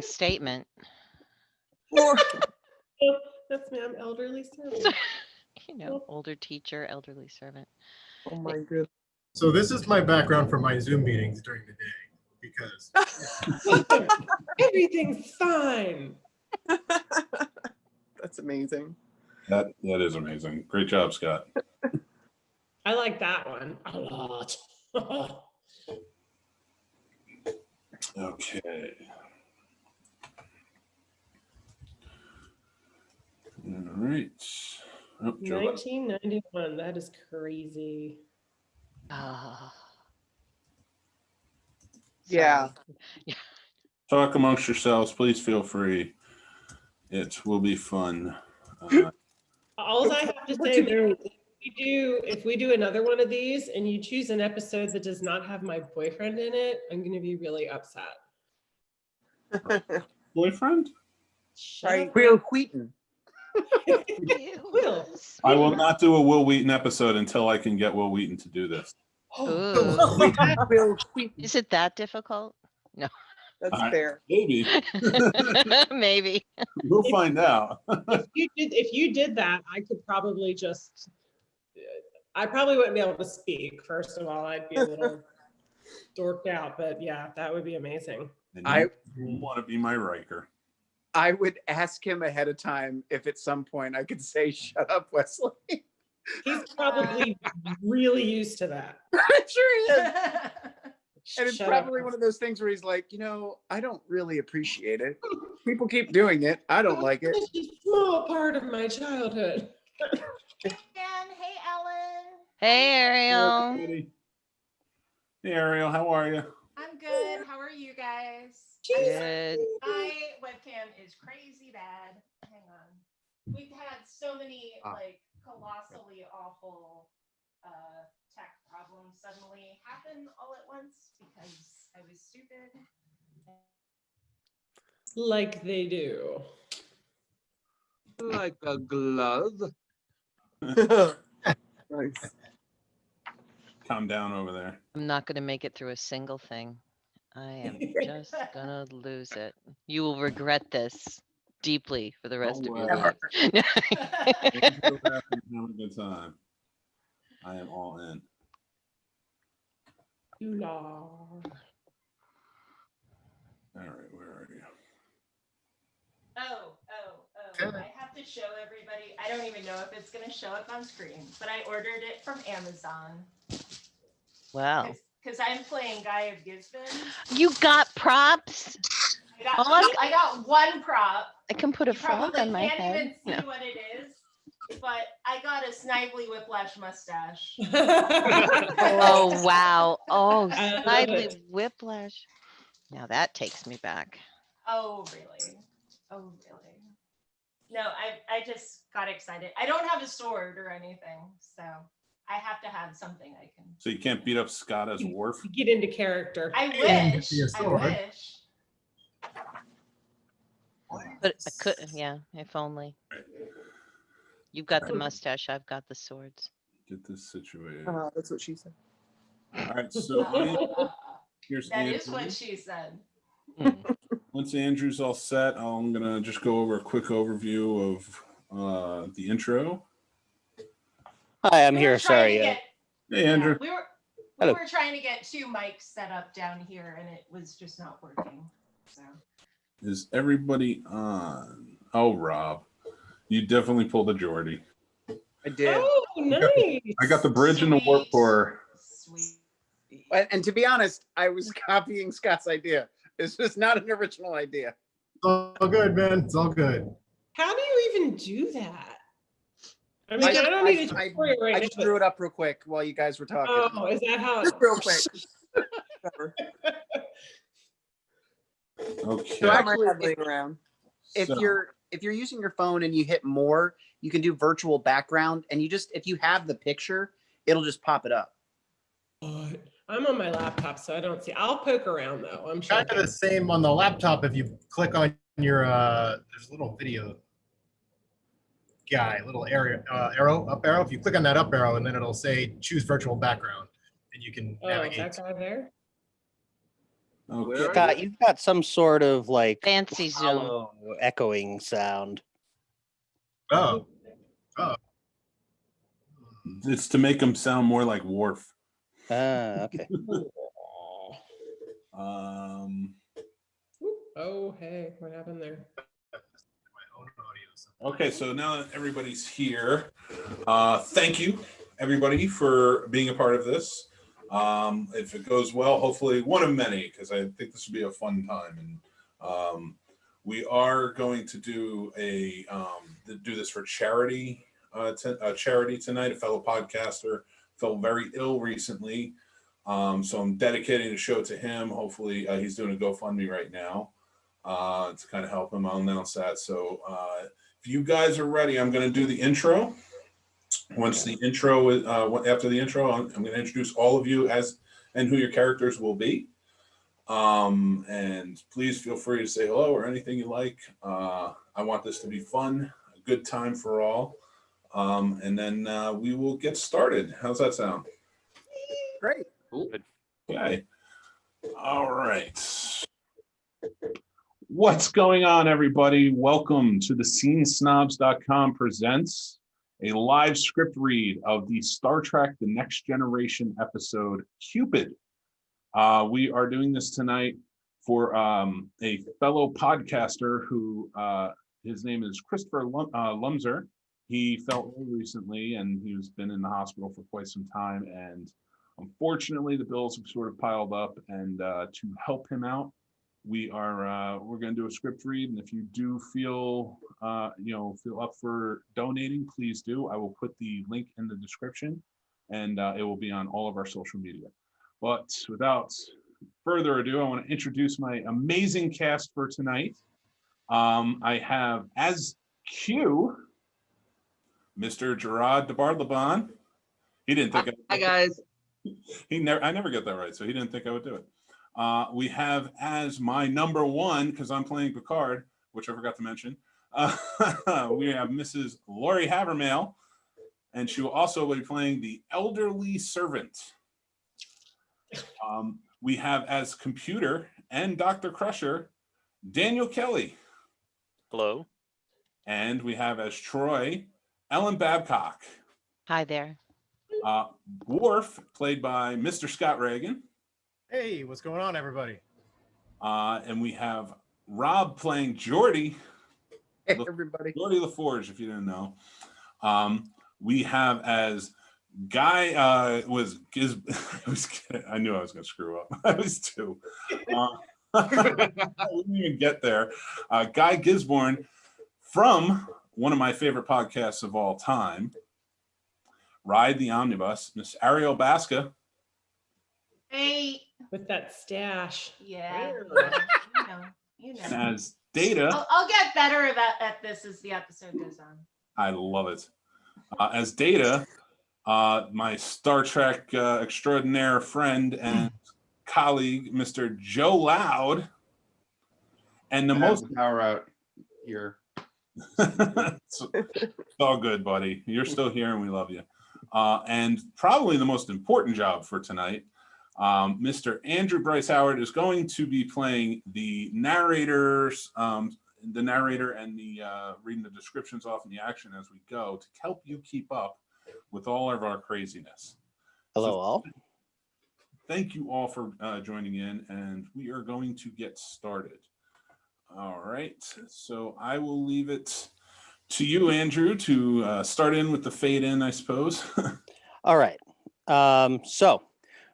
Statement. Or That's me. I'm elderly servant. Older teacher, elderly servant. oh my goodness. So this is my background for my Zoom meetings during the day because Everything's fine. That's amazing. That is amazing. Great job, Scott. I like that one a lot. Okay. All right. Oh, Joe. 1991. That is crazy. Ah. Yeah. Sorry. Talk amongst yourselves. Please feel free. It will be fun. All I have to say there, if we do another one of these and you choose an episode that does not have my boyfriend in it, I'm going to be really upset. Boyfriend? Shut Will Wheaton. Will. I will not do a Will Wheaton episode until I can get Will Wheaton to do this. Ooh. Will Wheaton. Is it that difficult? No. That's fair. Maybe. Maybe. We'll find out. If you did that, I could probably just. I probably wouldn't be able to speak. First of all, I'd be a little dorked out. But yeah, that would be amazing. And I want to be my Riker. I would ask him ahead of time if at some point I could say, "Shut up, Wesley." He's probably really used to that. I'm sure he is. And it's Shut probably up. one of those things where he's like, I don't really appreciate it. People keep doing it. I don't like it. It's a small part of my childhood. Hey, Dan. Hey, Ellen. Hey, Ariel. Hey, Ariel. How are you? I'm good. How are you guys? Good. My webcam is crazy bad. Hang on. We've had so many colossally awful tech problems suddenly happen all at once because I was stupid. Like they do. Like a glove. Nice. Calm down over there. I'm not going to make it through a single thing. I am just going to lose it. You will regret this deeply for the rest of your life. Have a good time. I am all in. You are. All right, where are you? Oh. I have to show everybody. I don't even know if it's going to show up on screen, but I ordered it from Amazon. Wow. Because I'm playing Guy of Gisborne. You got props? I got one prop. I can put a You frog probably on my can't head. even see what it is, but I got a Snively Whiplash mustache. Oh, wow. Oh, I love slightly it. whiplash. Now that takes me back. Oh, really? No, I just got excited. I don't have a sword or anything, so I have to have something I can. So you can't beat up Scott as Worf? Get into character. I And wish. be a I sword. wish. But I could, yeah, if only. You've got the mustache, I've got the swords. Get this situated. That's what she said. All right, so here's That is Andrew. what she said. Once Andrew's all set, I'm gonna just go over a quick overview of the intro. Hi, I'm We here. were trying Sorry. to get- Hey, Andrew. We were Hello. trying to get 2 mics set up down here, and it was just not working. So Is everybody on? Oh, Rob, you definitely pulled a Geordie. I did. Oh, nice. I got the bridge and the warp Sweet. core. sweet. And to be honest, I was copying Scott's idea. This was not an original idea. it's all good, man. It's all good. How do you even do that? I mean, I don't need a I tutorial right just now, drew but- it up real quick while you guys were talking. Oh, is that how? Just real quick. Okay. So actually, around. if So- you're using your phone and you hit more, you can do virtual background, and if you have the picture, it'll just pop it up. I'm on my laptop, so I don't see. I'll poke around though. I'm sure. Kind of the same on the laptop. If you click on your, there's a little video guy, little arrow, up arrow. If you click on that up arrow, and then it'll say choose virtual background, and you can Oh, is navigate. that guy there? Okay. You've got some sort of like Fancy Zoom. hollow echoing sound. Oh. It's to make him sound more like Worf. Okay. Oh, hey, what happened there? Okay, so now that everybody's here, thank you, everybody, for being a part of this. If it goes well, hopefully one of many, because I think this would be a fun time. And we are going to do this for charity. Charity tonight. A fellow podcaster felt very ill recently, so I'm dedicating the show to him. Hopefully, he's doing a GoFundMe right now to kind of help him. I'll announce that. So if you guys are ready, I'm going to do the intro. Once the intro is after the intro, I'm going to introduce all of you and who your characters will be. And please feel free to say hello or anything you like. I want this to be fun, a good time for all. And then we will get started. How's that sound? Great. Okay. All right. What's going on, everybody? Welcome to the scenesnobs.com presents a live script read of the Star Trek The Next Generation episode, Qpid. We are doing this tonight for a fellow podcaster who his name is Christopher Lumzer. He fell ill recently and he's been in the hospital for quite some time. And unfortunately, the bills have sort of piled up. And to help him out, we're going to do a script read. And if you do feel up for donating, please do. I will put the link in the description, and it will be on all of our social media. But without further ado, I want to introduce my amazing cast for tonight. I have as Q, Mr. Gerard DeBarlaban. He didn't think. Hi guys. I never get that right, so he didn't think I would do it. We have as my number one, because I'm playing Picard, which I forgot to mention. We have Mrs. Lori Havermail, and she will also be playing the elderly servant. We have as computer and Dr. Crusher, Daniel Kelly. Hello. And we have as Troy, Ellen Babcock. Hi there. Worf, played by Mr. Scott Reagan. Hey, what's going on, everybody? And we have Rob playing Geordi. Hey, everybody. Geordi LaForge, if you didn't know. We have as Guy I knew I was going to screw up. I was too. I didn't even get there. Guy Gisborne from one of my favorite podcasts of all time, Ride the Omnibus, Miss Ariel Basca. Hey. With that stash. Yeah. You know. And as Data. I'll get better at this as the episode goes on. I love it. As Data, my Star Trek extraordinaire friend and colleague, Mr. Joe Loud. And the most power out here. it's all good, buddy. You're still here and we love you. And probably the most important job for tonight, Mr. Andrew Bryce Howard is going to be playing the narrator and the reading the descriptions off in the action as we go to help you keep up with all of our craziness. Hello, all. Thank you all for joining in, and we are going to get started. All right, so I will leave it to you, Andrew, to start in with the fade in, I suppose. All right. So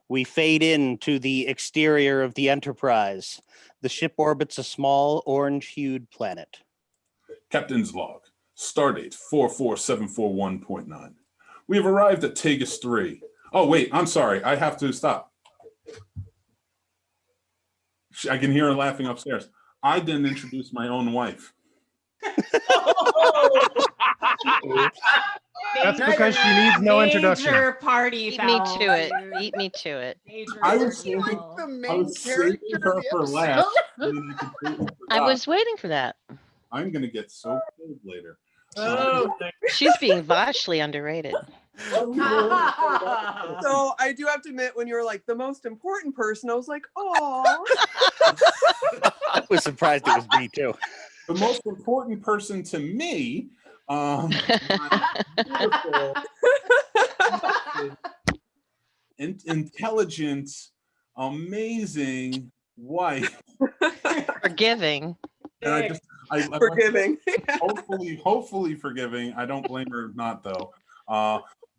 we fade into the exterior of the Enterprise. The ship orbits a small orange-hued planet. Captain's log, stardate 44741.9. We have arrived at Tagus 3. Oh, wait, I'm sorry. I have to stop. I can hear her laughing upstairs. I didn't introduce my own wife. That's because she needs no introduction. Major party Beat me foul. to it. Beat me to it. Major I was party thinking- foul. The I main was saving character her of the for episode. last. and then I completely I forgot. was waiting for that. I'm going to get so cold later. Oh, She's being vastly underrated. So I do have to admit, when you were like the most important person, I was like, oh. I was surprised it was me too. The most important person to me, my beautiful, intelligent, amazing wife. Forgiving. And Forgiving. hopefully forgiving. I don't blame her not though.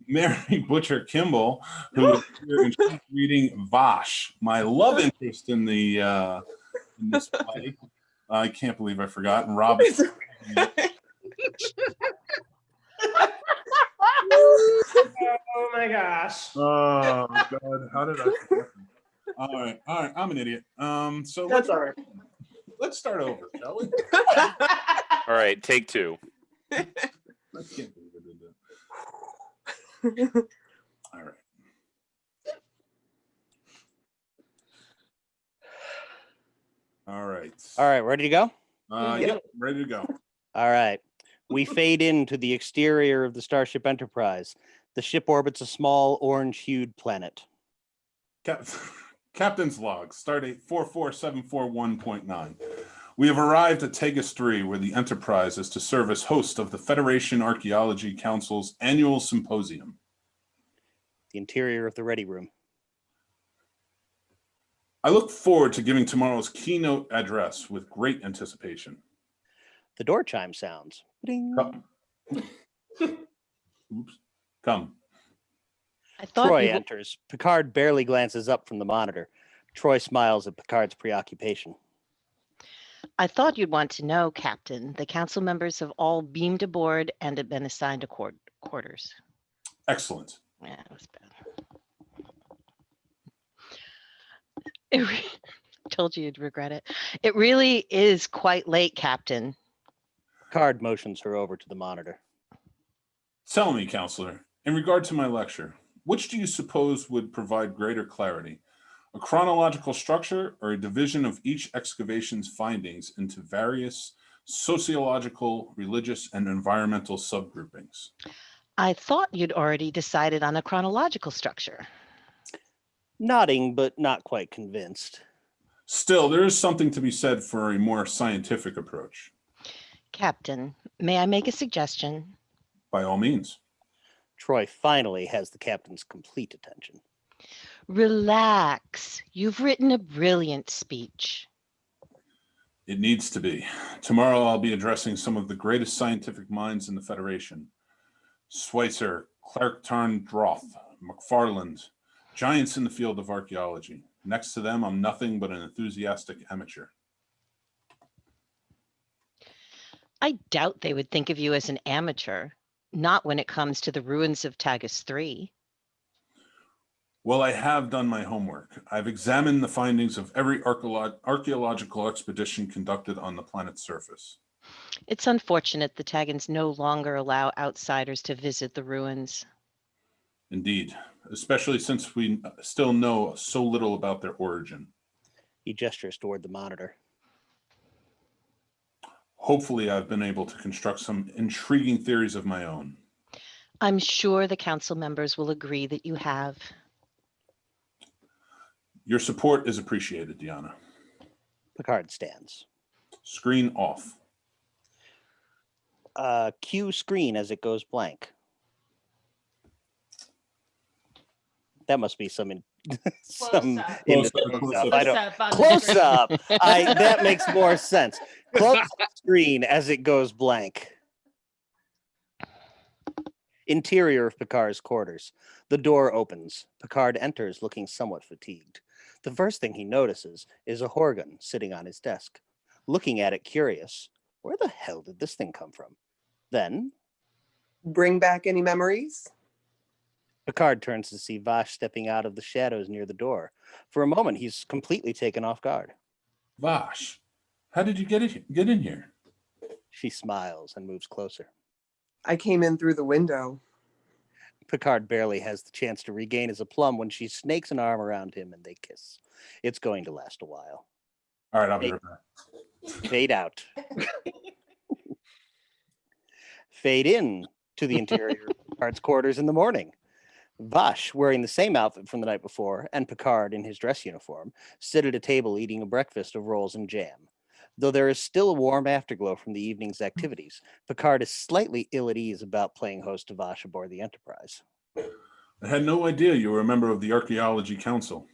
Mary Butcher Kimball, who is here and she's reading Vash, my love interest in the in this play. I can't believe I forgot. And Robin. Oh my gosh. Oh God, how did I forget? All right, I'm an idiot. So That's all right. Let's start over, shall we? All right, take two. I can't believe I did that. All right. All right. All right, ready to go? Yep, ready to go. All right. We fade into the exterior of the Starship Enterprise. The ship orbits a small orange-hued planet. Captain's log, stardate 44741.9. We have arrived at Tegus 3, where the Enterprise is to serve as host of the Federation Archaeology Council's annual symposium. The interior of the ready room. I look forward to giving tomorrow's keynote address with great anticipation. The door chime sounds. Ding. Oops. Come. I thought Troy you enters. Picard barely glances up from the monitor. Troy smiles at Picard's preoccupation. I thought you'd want to know, Captain. The council members have all beamed aboard and have been assigned to quarters. Excellent. Yeah, that was bad. Told you you'd regret it. It really is quite late, Captain. Picard motions her over to the monitor. Tell me, Counselor, in regard to my lecture, which do you suppose would provide greater clarity? A chronological structure or a division of each excavation's findings into various sociological, religious, and environmental subgroupings? I thought you'd already decided on a chronological structure. Nodding, but not quite convinced. Still, there is something to be said for a more scientific approach. Captain, may I make a suggestion? By all means. Troy finally has the captain's complete attention. Relax. You've written a brilliant speech. It needs to be. Tomorrow I'll be addressing some of the greatest scientific minds in the Federation. Schweitzer, Clark-Tarn-Droth, McFarland, giants in the field of archaeology. Next to them, I'm nothing but an enthusiastic amateur. I doubt they would think of you as an amateur, not when it comes to the ruins of Tagus 3. Well, I have done my homework. I've examined the findings of every archaeological expedition conducted on the planet's surface. It's unfortunate the Tagans no longer allow outsiders to visit the ruins. Indeed, especially since we still know so little about their origin. He gestures toward the monitor. Hopefully, I've been able to construct some intriguing theories of my own. I'm sure the council members will agree that you have. Your support is appreciated, Deanna. Picard stands. Screen off. Cue screen as it goes blank. That must be some some Close-up. image Close-up, close-up. close-up. I don't. Close-up on the Close screen. up. That makes more sense. Close screen as it goes blank. Interior of Picard's quarters. The door opens. Picard enters looking somewhat fatigued. The first thing he notices is a Horgan sitting on his desk. Looking at it curious, where the hell did this thing come from? Then Bring back any memories? Picard turns to see Vash stepping out of the shadows near the door. For a moment, he's completely taken off guard. Vash, how did you get in here? She smiles and moves closer. I came in through the window. Picard barely has the chance to regain his aplomb when she snakes an arm around him and they kiss. It's going to last a while. All right, I'll be right back. Fade out. Fade in to the interior of Picard's quarters in the morning. Vash, wearing the same outfit from the night before, and Picard in his dress uniform, sit at a table eating a breakfast of rolls and jam. Though there is still a warm afterglow from the evening's activities, Picard is slightly ill at ease about playing host to Vash aboard the Enterprise. I had no idea you were a member of the Archaeology Council.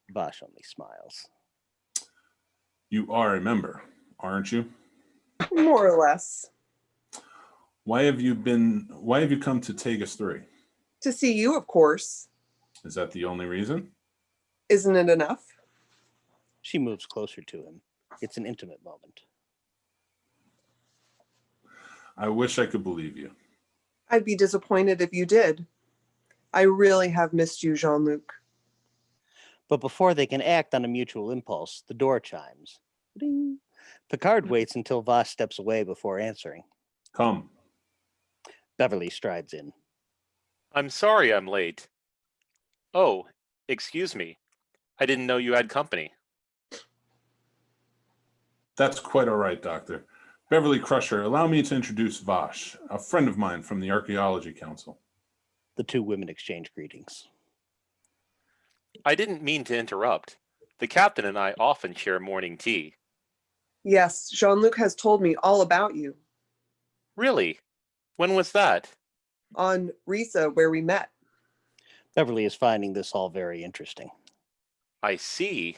Vash only smiles. You are a member, aren't you? More or less. Why have you come to Tegas 3? To see you, of course. Is that the only reason? Isn't it enough? She moves closer to him. It's an intimate moment. I wish I could believe you. I'd be disappointed if you did. I really have missed you, Jean-Luc. But before they can act on a mutual impulse, the door chimes. Ding. Picard waits until Vash steps away before answering. Come. Beverly strides in. I'm sorry I'm late. Oh, excuse me. I didn't know you had company. That's quite all right, Doctor. Beverly Crusher, allow me to introduce Vash, a friend of mine from the Archaeology Council. The two women exchange greetings. I didn't mean to interrupt. The captain and I often share morning tea. Yes, Jean-Luc has told me all about you. Really? When was that? On Risa, where we met. Beverly is finding this all very interesting. I see.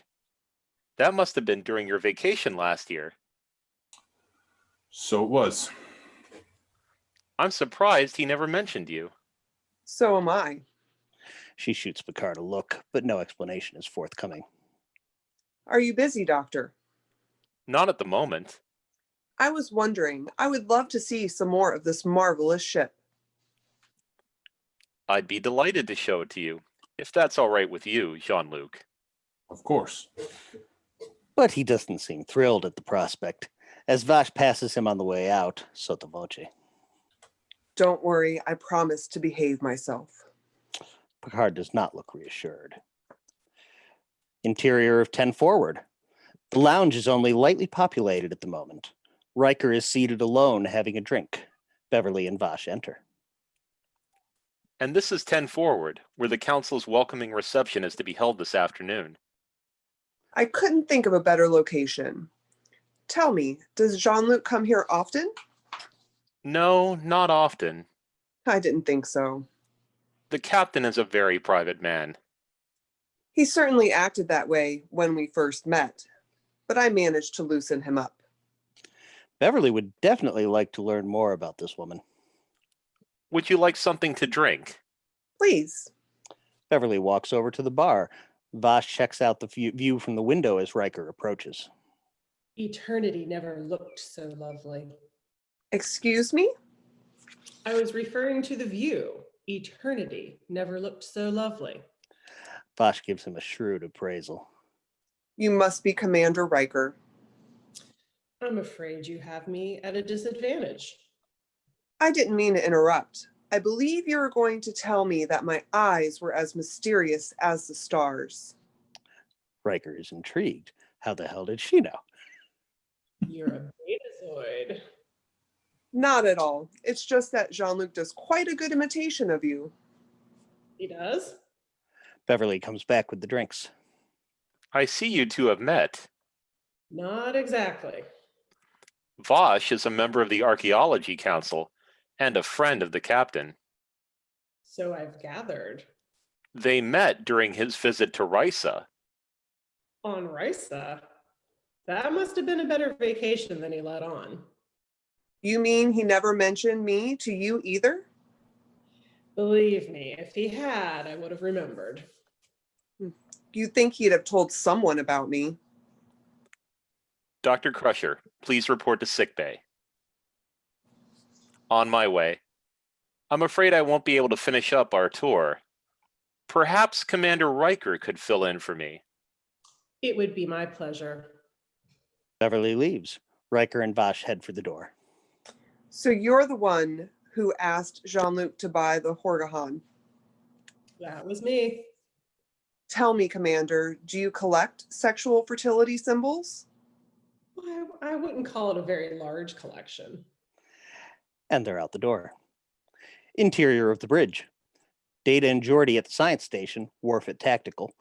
That must have been during your vacation last year. So it was. I'm surprised he never mentioned you. So am I. She shoots Picard a look, but no explanation is forthcoming. Are you busy, Doctor? Not at the moment. I was wondering, I would love to see some more of this marvelous ship. I'd be delighted to show it to you, if that's all right with you, Jean-Luc. Of course. But he doesn't seem thrilled at the prospect. As Vash passes him on the way out, sotto voce. Don't worry, I promise to behave myself. Picard does not look reassured. Interior of 10 Forward. The lounge is only lightly populated at the moment. Riker is seated alone having a drink. Beverly and Vash enter. And this is 10 Forward, where the Council's welcoming reception is to be held this afternoon. I couldn't think of a better location. Tell me, does Jean-Luc come here often? No, not often. I didn't think so. The captain is a very private man. He certainly acted that way when we first met, but I managed to loosen him up. Beverly would definitely like to learn more about this woman. Would you like something to drink? Please. Beverly walks over to the bar. Vash checks out the view from the window as Riker approaches. Eternity never looked so lovely. Excuse me? I was referring to the view. Eternity never looked so lovely. Vash gives him a shrewd appraisal. You must be Commander Riker. I'm afraid you have me at a disadvantage. I didn't mean to interrupt. I believe you're going to tell me that my eyes were as mysterious as the stars. Riker is intrigued. How the hell did she know? You're a betazoid. Not at all. It's just that Jean-Luc does quite a good imitation of you. He does? Beverly comes back with the drinks. I see you two have met. Not exactly. Vash is a member of the Archaeology Council and a friend of the captain. So I've gathered. They met during his visit to Risa. On Risa? That must have been a better vacation than he let on. You mean he never mentioned me to you either? Believe me, if he had, I would have remembered. You'd think he'd have told someone about me. Dr. Crusher, please report to sickbay. On my way. I'm afraid I won't be able to finish up our tour. Perhaps Commander Riker could fill in for me. It would be my pleasure. Beverly leaves. Riker and Vash head for the door. So you're the one who asked Jean-Luc to buy the Horgahan. That was me. Tell me, Commander, do you collect sexual fertility symbols? I wouldn't call it a very large collection. And they're out the door. Interior of the bridge. Data and Geordi at the science station. Worf at tactical.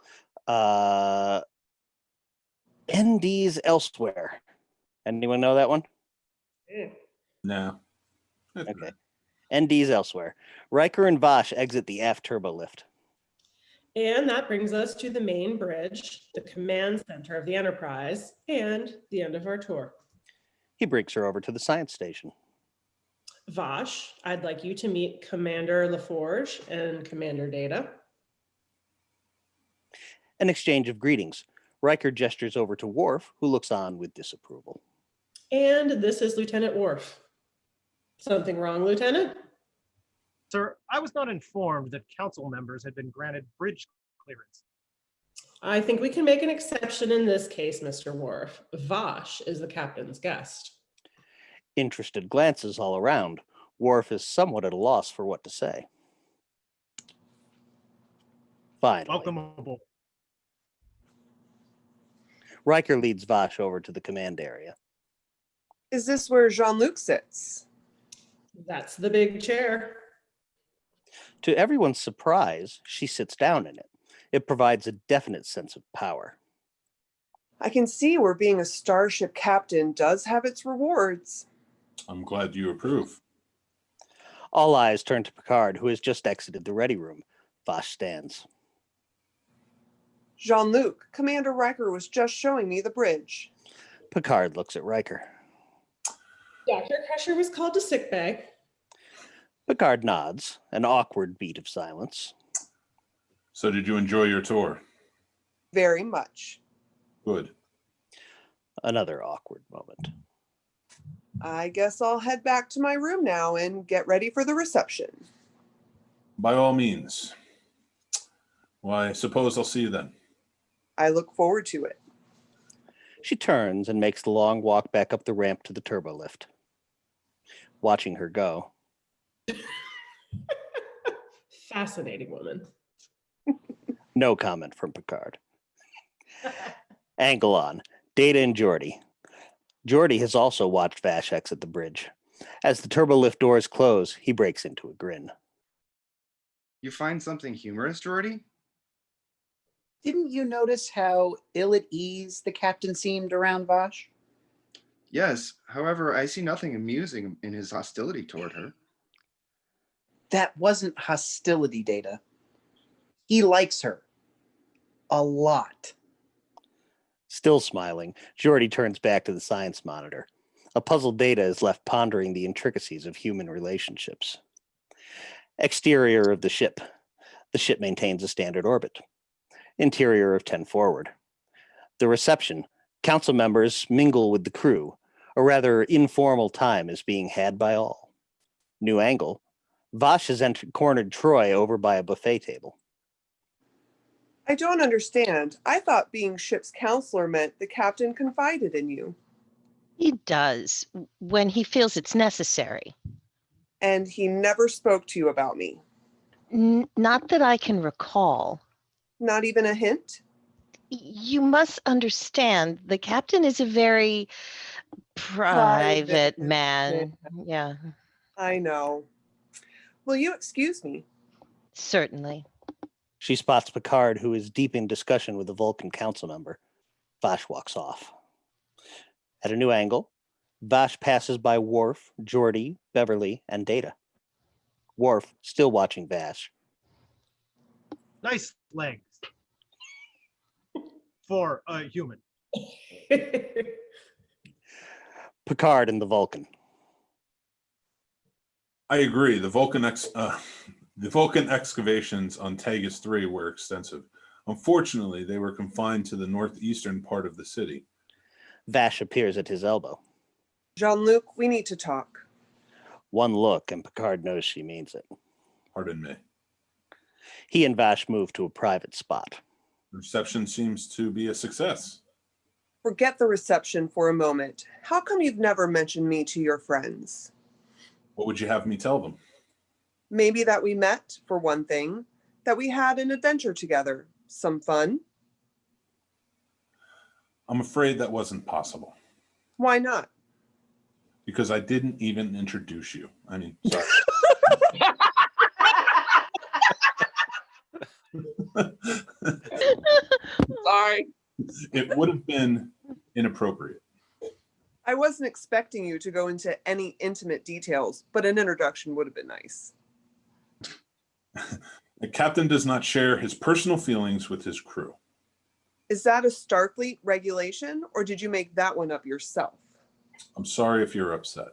ND's elsewhere. Anyone know that one? No. Okay. ND's elsewhere. Riker and Vash exit the aft turbo lift. And that brings us to the main bridge, the command center of the Enterprise, and the end of our tour. He brings her over to the science station. Vash, I'd like you to meet Commander LaForge and Commander Data. An exchange of greetings. Riker gestures over to Worf, who looks on with disapproval. And this is Lieutenant Worf. Something wrong, Lieutenant? Sir, I was not informed that council members had been granted bridge clearance. I think we can make an exception in this case, Mr. Worf. Vash is the captain's guest. Interested glances all around. Worf is somewhat at a loss for what to say. Finally, Welcome aboard. Riker leads Vash over to the command area. Is this where Jean-Luc sits? That's the big chair. To everyone's surprise, she sits down in it. It provides a definite sense of power. I can see where being a starship captain does have its rewards. I'm glad you approve. All eyes turn to Picard, who has just exited the ready room. Vash stands. Jean-Luc, Commander Riker was just showing me the bridge. Picard looks at Riker. Dr. Crusher was called to sickbay. Picard nods, an awkward beat of silence. So did you enjoy your tour? Very much. Good. Another awkward moment. I guess I'll head back to my room now and get ready for the reception. By all means. Well, I suppose I'll see you then. I look forward to it. She turns and makes the long walk back up the ramp to the turbo lift. Watching her go. Fascinating woman. No comment from Picard. Angle on. Data and Geordi. Geordi has also watched Vash exit the bridge. As the turbo lift doors close, he breaks into a grin. You find something humorous, Geordi? Didn't you notice how ill at ease the captain seemed around Vash? Yes. However, I see nothing amusing in his hostility toward her. That wasn't hostility, Data. He likes her. A lot. Still smiling, Geordi turns back to the science monitor. A puzzled Data is left pondering the intricacies of human relationships. Exterior of the ship. The ship maintains a standard orbit. Interior of 10 forward. The reception. Council members mingle with the crew. A rather informal time is being had by all. New angle. Vash has cornered Troy over by a buffet table. I don't understand. I thought being ship's counselor meant the captain confided in you. He does, when he feels it's necessary. And he never spoke to you about me. Not that I can recall. Not even a hint? You must understand, the captain is a very private man. Yeah, I know. Will you excuse me? certainly. She spots Picard, who is deep in discussion with a Vulcan council member. Vash walks off. At a new angle, Vash passes by Worf, Geordi, Beverly, and Data. Worf, still watching Vash. Nice legs. For a human. Picard and the Vulcan. I agree. The Vulcan excavations on Tagus 3 were extensive. Unfortunately, they were confined to the northeastern part of the city. Vash appears at his elbow. Jean-Luc, we need to talk. One look, and Picard knows she means it. Pardon me. He and Vash move to a private spot. The reception seems to be a success. Forget the reception for a moment. How come you've never mentioned me to your friends? What would you have me tell them? Maybe that we met, for one thing. That we had an adventure together. Some fun. I'm afraid that wasn't possible. Why not? Because I didn't even introduce you. I mean, sorry. Sorry. It would have been inappropriate. I wasn't expecting you to go into any intimate details, but an introduction would have been nice. The captain does not share his personal feelings with his crew. Is that a Starfleet regulation, or did you make that one up yourself? I'm sorry if you're upset.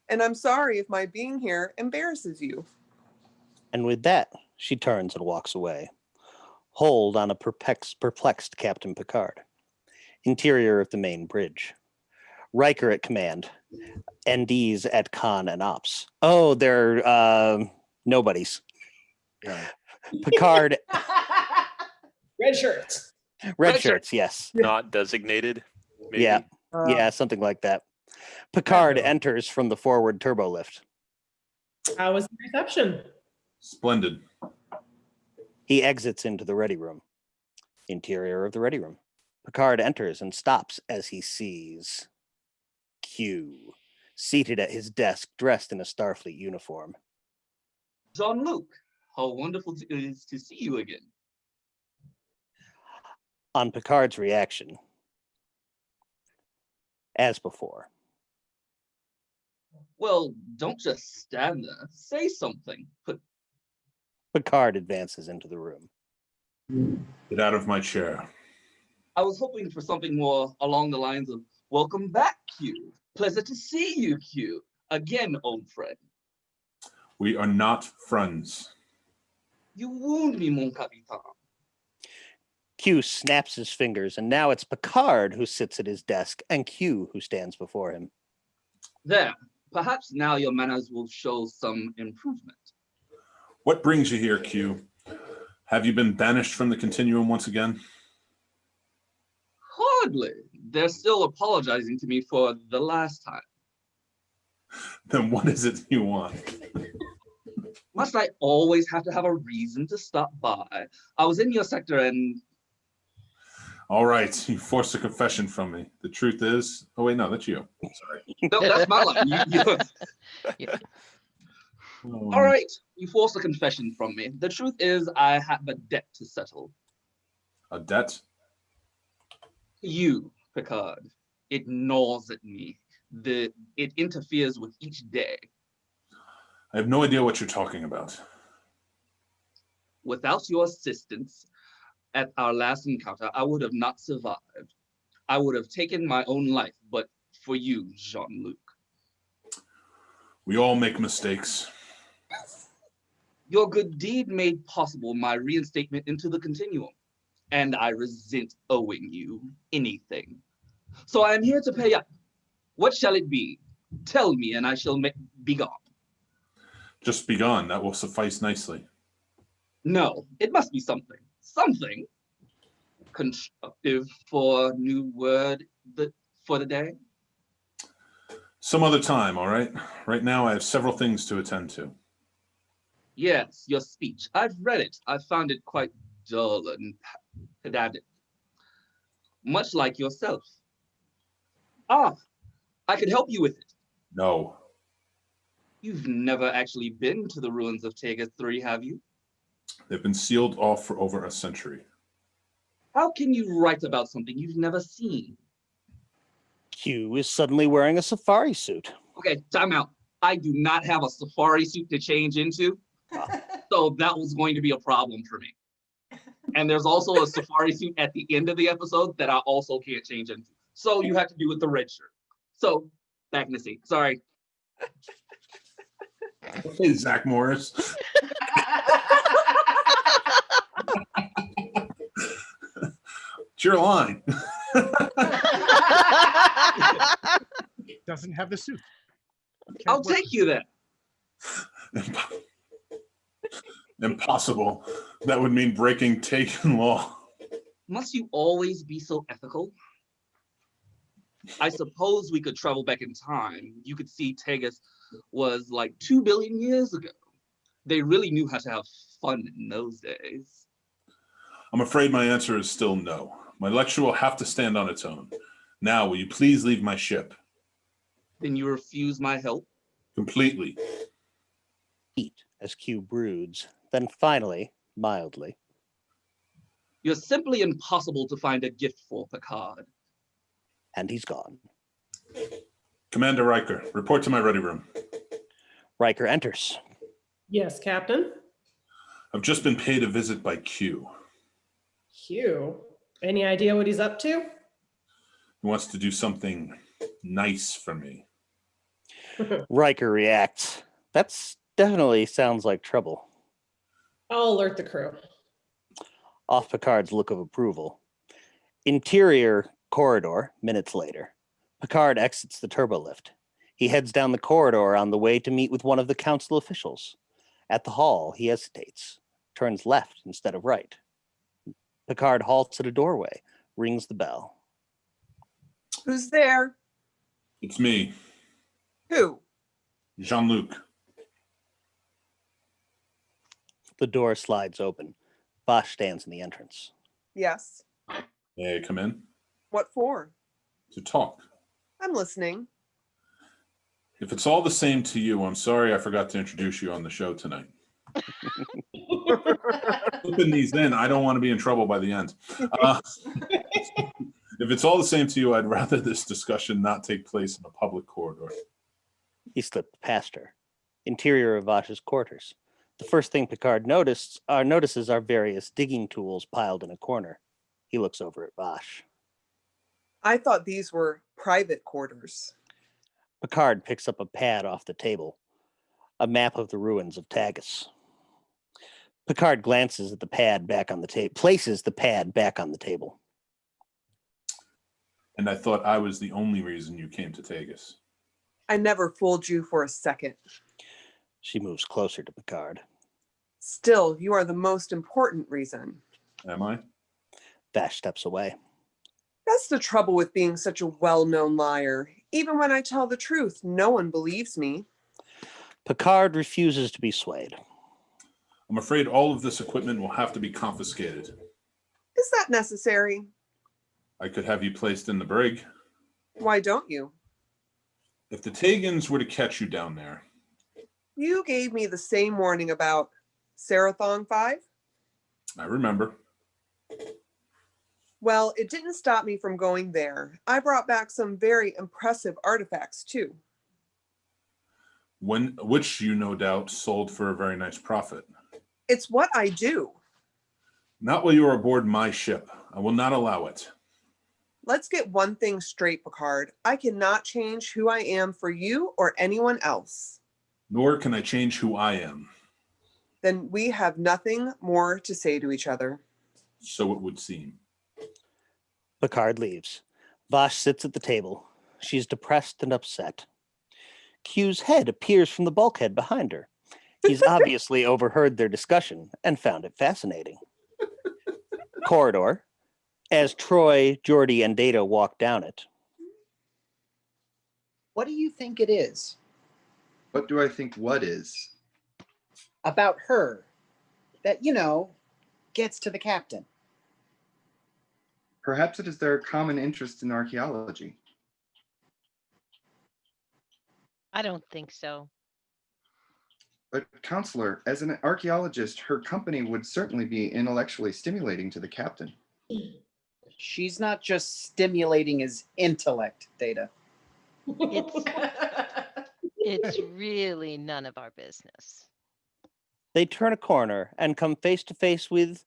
And I'm sorry if my being here embarrasses you. And with that, she turns and walks away. Hold on a perplexed Captain Picard. Interior of the main bridge. Riker at command. NDs at con and ops. Oh, they're nobodies. Yeah. Picard, Red shirts. red shirts, yes. Not designated. Maybe. Yeah. Yeah, something like that. Picard enters from the forward turbo lift. How was the reception? Splendid. He exits into the ready room. Interior of the ready room. Picard enters and stops as he sees Q, seated at his desk, dressed in a Starfleet uniform. Jean-Luc, how wonderful it is to see you again. On Picard's reaction, as before. Well, don't just stand there. Say something. Picard advances into the room. Get out of my chair. I was hoping for something more along the lines of, welcome back, Q. Pleasure to see you, Q. Again, old friend. We are not friends. You wound me, mon capitaine. Q snaps his fingers, and now it's Picard who sits at his desk and Q who stands before him. There. Perhaps now your manners will show some improvement. What brings you here, Q? Have you been banished from the continuum once again? Hardly. They're still apologizing to me for the last time. Then what is it you want? Must I always have to have a reason to stop by? I was in your sector and... All right, you forced a confession from me. The truth is... Oh, wait, no, that's you. Sorry. No, that's my line. All right, you forced a confession from me. The truth is I have a debt to settle. A debt? You, Picard. It gnaws at me. It interferes with each day. I have no idea what you're talking about. Without your assistance at our last encounter, I would have not survived. I would have taken my own life, but for you, Jean-Luc. We all make mistakes. Your good deed made possible my reinstatement into the continuum, and I resent owing you anything. So I am here to pay up. What shall it be? Tell me, and I shall be gone. Just be gone. That will suffice nicely. No, it must be something. Something constructive for new word for the day. Some other time, all right? Right now, I have several things to attend to. Yes, your speech. I've read it. I found it quite dull and pedantic. Much like yourself. Ah, I could help you with it. No. You've never actually been to the ruins of Tegas 3, have you? They've been sealed off for over a century. How can you write about something you've never seen? Q is suddenly wearing a safari suit. Okay, time out. I do not have a safari suit to change into. So that was going to be a problem for me. And there's also a safari suit at the end of the episode that I also can't change into. So you have to do with the red shirt. So back in the seat. Sorry. Hey, Zach Morris. It's your line. Doesn't have the suit. I'll take you there. Impossible. That would mean breaking Taken law. Must you always be so ethical? I suppose we could travel back in time. You could see Tegas was like 2 billion years ago. They really knew how to have fun in those days. I'm afraid my answer is still no. My lecture will have to stand on its own. Now, will you please leave my ship? Then you refuse my help? Completely. Heat as Q broods, then finally, mildly. You're simply impossible to find a gift for, Picard. And he's gone. Commander Riker, report to my ready room. Riker enters. Yes, Captain. I've just been paid a visit by Q. Q. Any idea what he's up to? He wants to do something nice for me. Riker reacts. That's definitely sounds like trouble. I'll alert the crew. Off Picard's look of approval. Interior corridor, minutes later. Picard exits the turbolift. He heads down the corridor on the way to meet with one of the council officials. At the hall, he hesitates, turns left instead of right. Picard halts at a doorway, rings the bell. Who's there? It's me, Who? Jean-Luc. The door slides open. Bosch stands in the entrance. Yes. May I come in? What for? To talk. I'm listening. If it's all the same to you, I'm sorry I forgot to introduce you on the show tonight. Flipping these in, I don't want to be in trouble by the end. If it's all the same to you, I'd rather this discussion not take place in a public corridor. He slipped past her. Interior of Bosch's quarters. The first thing Picard notices are various digging tools piled in a corner. He looks over at Bosch. I thought these were private quarters. Picard picks up a pad off the table. A map of the ruins of Tagus. Picard glances at the pad back on the table, places the pad back on the table. And I thought I was the only reason you came to Tagus. I never fooled you for a second. She moves closer to Picard. Still, you are the most important reason. Am I? Vash steps away. That's the trouble with being such a well-known liar. Even when I tell the truth, no one believes me. Picard refuses to be swayed. I'm afraid all of this equipment will have to be confiscated. Is that necessary? I could have you placed in the brig. Why don't you? If the Tagans were to catch you down there. You gave me the same warning about Sarathon 5? I remember. Well, it didn't stop me from going there. I brought back some very impressive artifacts too. Which you no doubt sold for a very nice profit. It's what I do. Not while you are aboard my ship. I will not allow it. Let's get one thing straight, Picard. I cannot change who I am for you or anyone else. Nor can I change who I am. Then we have nothing more to say to each other. So it would seem. Picard leaves. Vash sits at the table. She's depressed and upset. Q's head appears from the bulkhead behind her. He's obviously overheard their discussion and found it fascinating. Corridor. As Troy, Geordi, and Data walk down it. What do you think it is? What do I think what is? About her that, gets to the captain. Perhaps it is their common interest in archaeology. I don't think so. But counselor, as an archaeologist, her company would certainly be intellectually stimulating to the captain. She's not just stimulating his intellect, Data. It's really none of our business. They turn a corner and come face to face with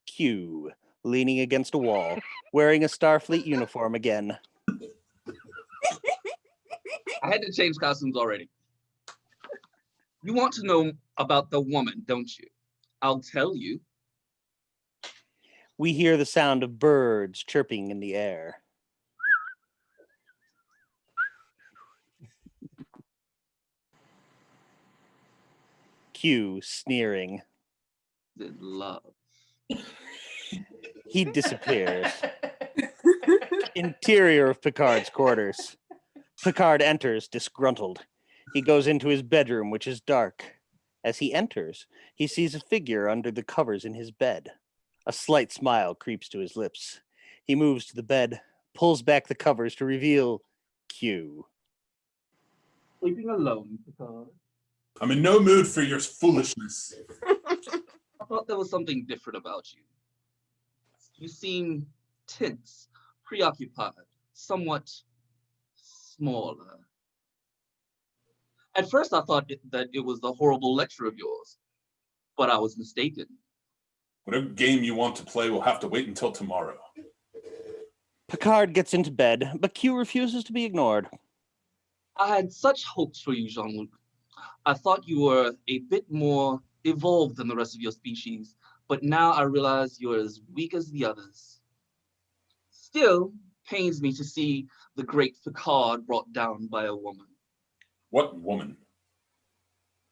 Q, leaning against a wall, wearing a Starfleet uniform again. I had to change costumes already. You want to know about the woman, don't you? I'll tell you. We hear the sound of birds chirping in the air. Q sneering. The love. He disappears. Interior of Picard's quarters. Picard enters, disgruntled. He goes into his bedroom, which is dark. As he enters, he sees a figure under the covers in his bed. A slight smile creeps to his lips. He moves to the bed, pulls back the covers to reveal Q. Sleeping alone, Picard. I'm in no mood for your foolishness. I thought there was something different about you. You seem tense, preoccupied, somewhat smaller. At first, I thought that it was the horrible lecture of yours, but I was mistaken. Whatever game you want to play will have to wait until tomorrow. Picard gets into bed, but Q refuses to be ignored. I had such hopes for you, Jean-Luc. I thought you were a bit more evolved than the rest of your species, but now I realize you're as weak as the others. Still, pains me to see the great Picard brought down by a woman. What woman?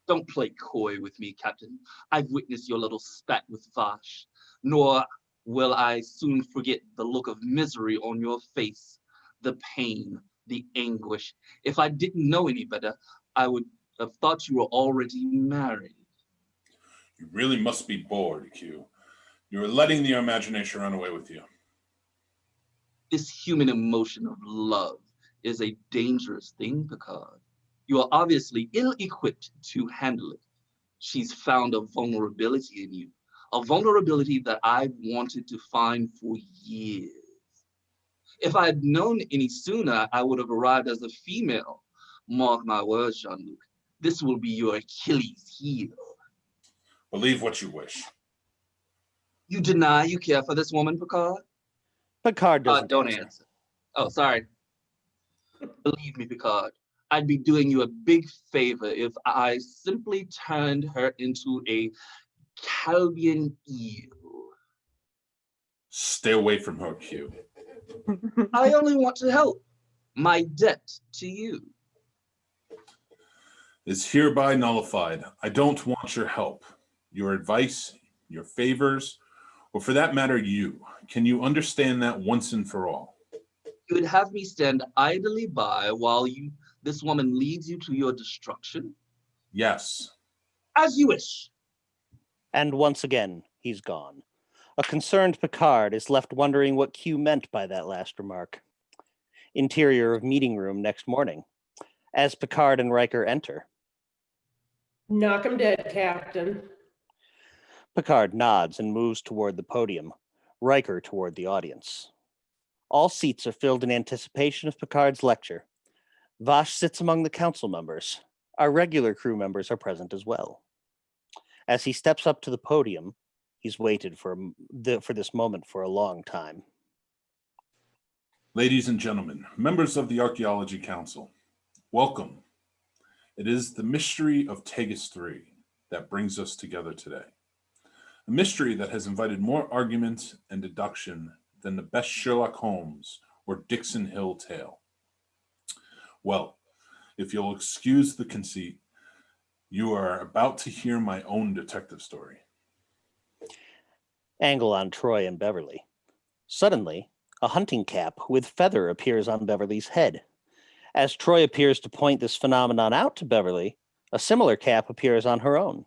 Don't play coy with me, Captain. I've witnessed your little spat with Vash, nor will I soon forget the look of misery on your face, the pain, the anguish. If I didn't know any better, I would have thought you were already married. You really must be bored, Q. You're letting your imagination run away with you. This human emotion of love is a dangerous thing, Picard. You are obviously ill-equipped to handle it. She's found a vulnerability in you, a vulnerability that I've wanted to find for years. If I had known any sooner, I would have arrived as a female. Mark my words, Jean-Luc. This will be your Achilles heel. Believe what you wish. You deny you care for this woman, Picard? Picard doesn't Don't answer. Oh, sorry. Believe me, Picard. I'd be doing you a big favor if I simply turned her into a Calbian eel. Stay away from her, Q. I only want to help. My debt to you Is hereby nullified. I don't want your help, your advice, your favors, or for that matter, you. Can you understand that once and for all? You would have me stand idly by while this woman leads you to your destruction? Yes. As you wish. And once again, he's gone. A concerned Picard is left wondering what Q meant by that last remark. Interior of meeting room next morning. As Picard and Riker enter, Knock him dead, Captain. Picard nods and moves toward the podium, Riker toward the audience. All seats are filled in anticipation of Picard's lecture. Vash sits among the council members. Our regular crew members are present as well. As he steps up to the podium, he's waited for this moment for a long time. Ladies and gentlemen, members of the Archaeology Council, welcome. It is the mystery of Tegus 3 that brings us together today. A mystery that has invited more argument and deduction than the best Sherlock Holmes or Dixon Hill tale. Well, if you'll excuse the conceit, you are about to hear my own detective story. Angle on Troy and Beverly. Suddenly, a hunting cap with feather appears on Beverly's head. As Troy appears to point this phenomenon out to Beverly, a similar cap appears on her own.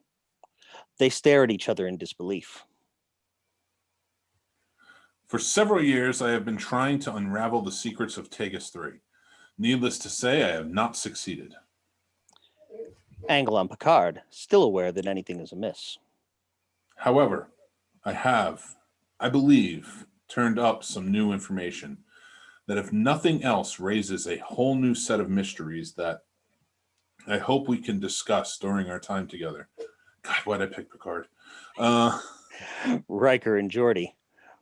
They stare at each other in disbelief. For several years, I have been trying to unravel the secrets of Tegus 3. Needless to say, I have not succeeded. Angle on Picard, still aware that anything is amiss. However, I have, I believe, turned up some new information that, if nothing else, raises a whole new set of mysteries that I hope we can discuss during our time together. God, why'd I pick Picard? Riker and Geordi.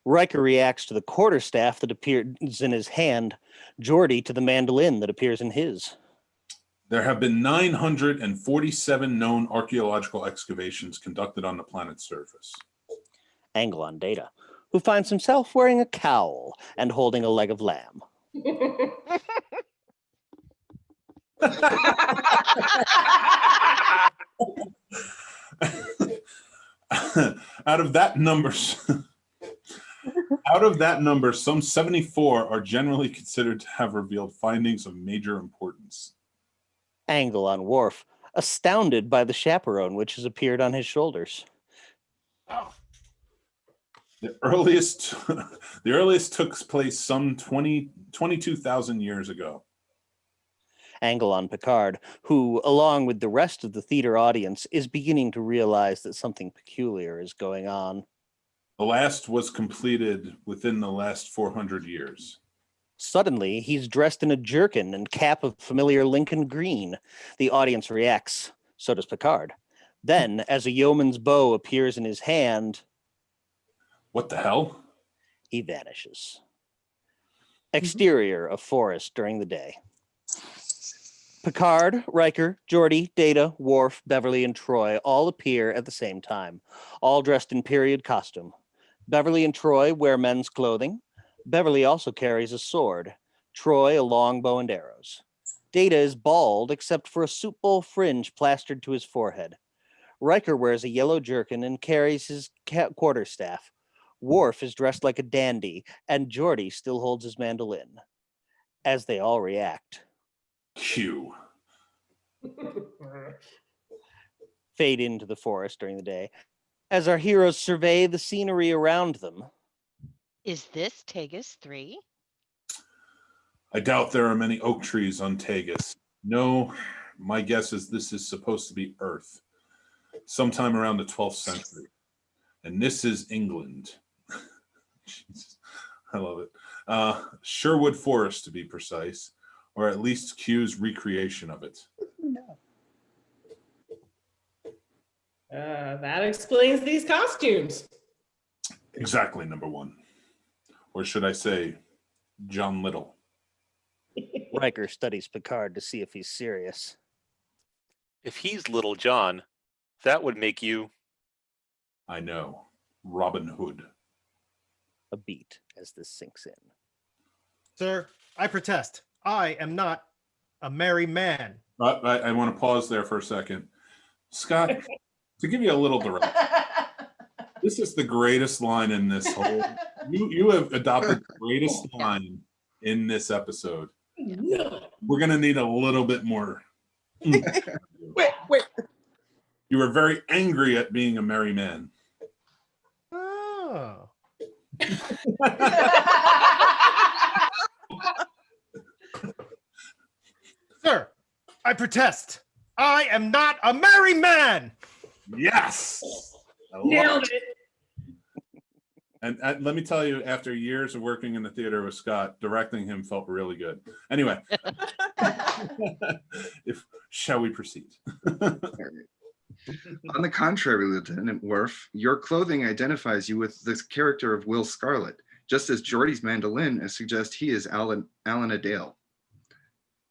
Riker reacts to the quarterstaff that appears in his hand, Geordi to the mandolin that appears in his. There have been 947 known archaeological excavations conducted on the planet's surface. Angle on Data, who finds himself wearing a cowl and holding a leg of lamb. Out of that number, some 74 are generally considered to have revealed findings of major importance. Angle on Worf, astounded by the chaperone which has appeared on his shoulders. The earliest took place some 22,000 years ago. Angle on Picard, who, along with the rest of the theater audience, is beginning to realize that something peculiar is going on. The last was completed within the last 400 years. Suddenly, he's dressed in a jerkin and cap of familiar Lincoln green. The audience reacts. So does Picard. Then, as a yeoman's bow appears in his hand, What the hell? he vanishes. Exterior of forest during the day. Picard, Riker, Geordi, Data, Worf, Beverly, and Troy all appear at the same time, all dressed in period costume. Beverly and Troy wear men's clothing. Beverly also carries a sword. Troy a long bow and arrows. Data is bald except for a soup bowl fringe plastered to his forehead. Riker wears a yellow jerkin and carries his quarterstaff. Worf is dressed like a dandy, and Geordi still holds his mandolin. As they all react. Q. Fade into the forest during the day. As our heroes survey the scenery around them. Is this Tegus 3? I doubt there are many oak trees on Tegus. No, my guess is this is supposed to be Earth, sometime around the 12th century. And this is England. Jesus, I love it. Sherwood Forest, to be precise, or at least Q's recreation of it. No. That explains these costumes. Exactly, number one. Or should I say, John Little. Riker studies Picard to see if he's serious. If he's Little John, that would make you... I know. Robin Hood. A beat as this sinks in. Sir, I protest. I am not a merry man. I want to pause there for a second. Scott, to give you a little direction, this is the greatest line in this whole... You have adopted the greatest line in this episode. We're going to need a little bit more. Wait. You were very angry at being a merry man. Oh. Sir, I protest. I am not a merry man. Yes. Nailed it. And let me tell you, after years of working in the theater with Scott, directing him felt really good. Anyway, shall we proceed? On the contrary, Lieutenant Worf, your clothing identifies you with the character of Will Scarlet, just as Geordi's mandolin suggests he is Alan Adale.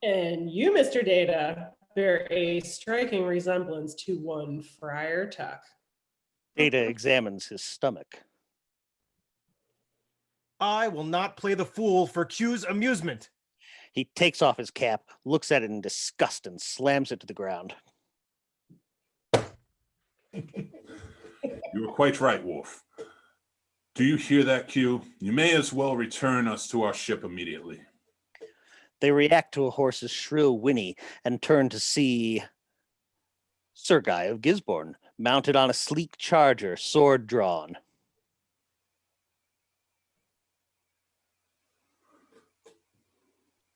And you, Mr. Data, bear a striking resemblance to one Friar Tuck. Data examines his stomach. I will not play the fool for Q's amusement. He takes off his cap, looks at it in disgust, and slams it to the ground. You were quite right, Worf. Do you hear that, Q? You may as well return us to our ship immediately. They react to a horse's shrill whinny and turn to see Sir Guy of Gisborne, mounted on a sleek charger, sword drawn.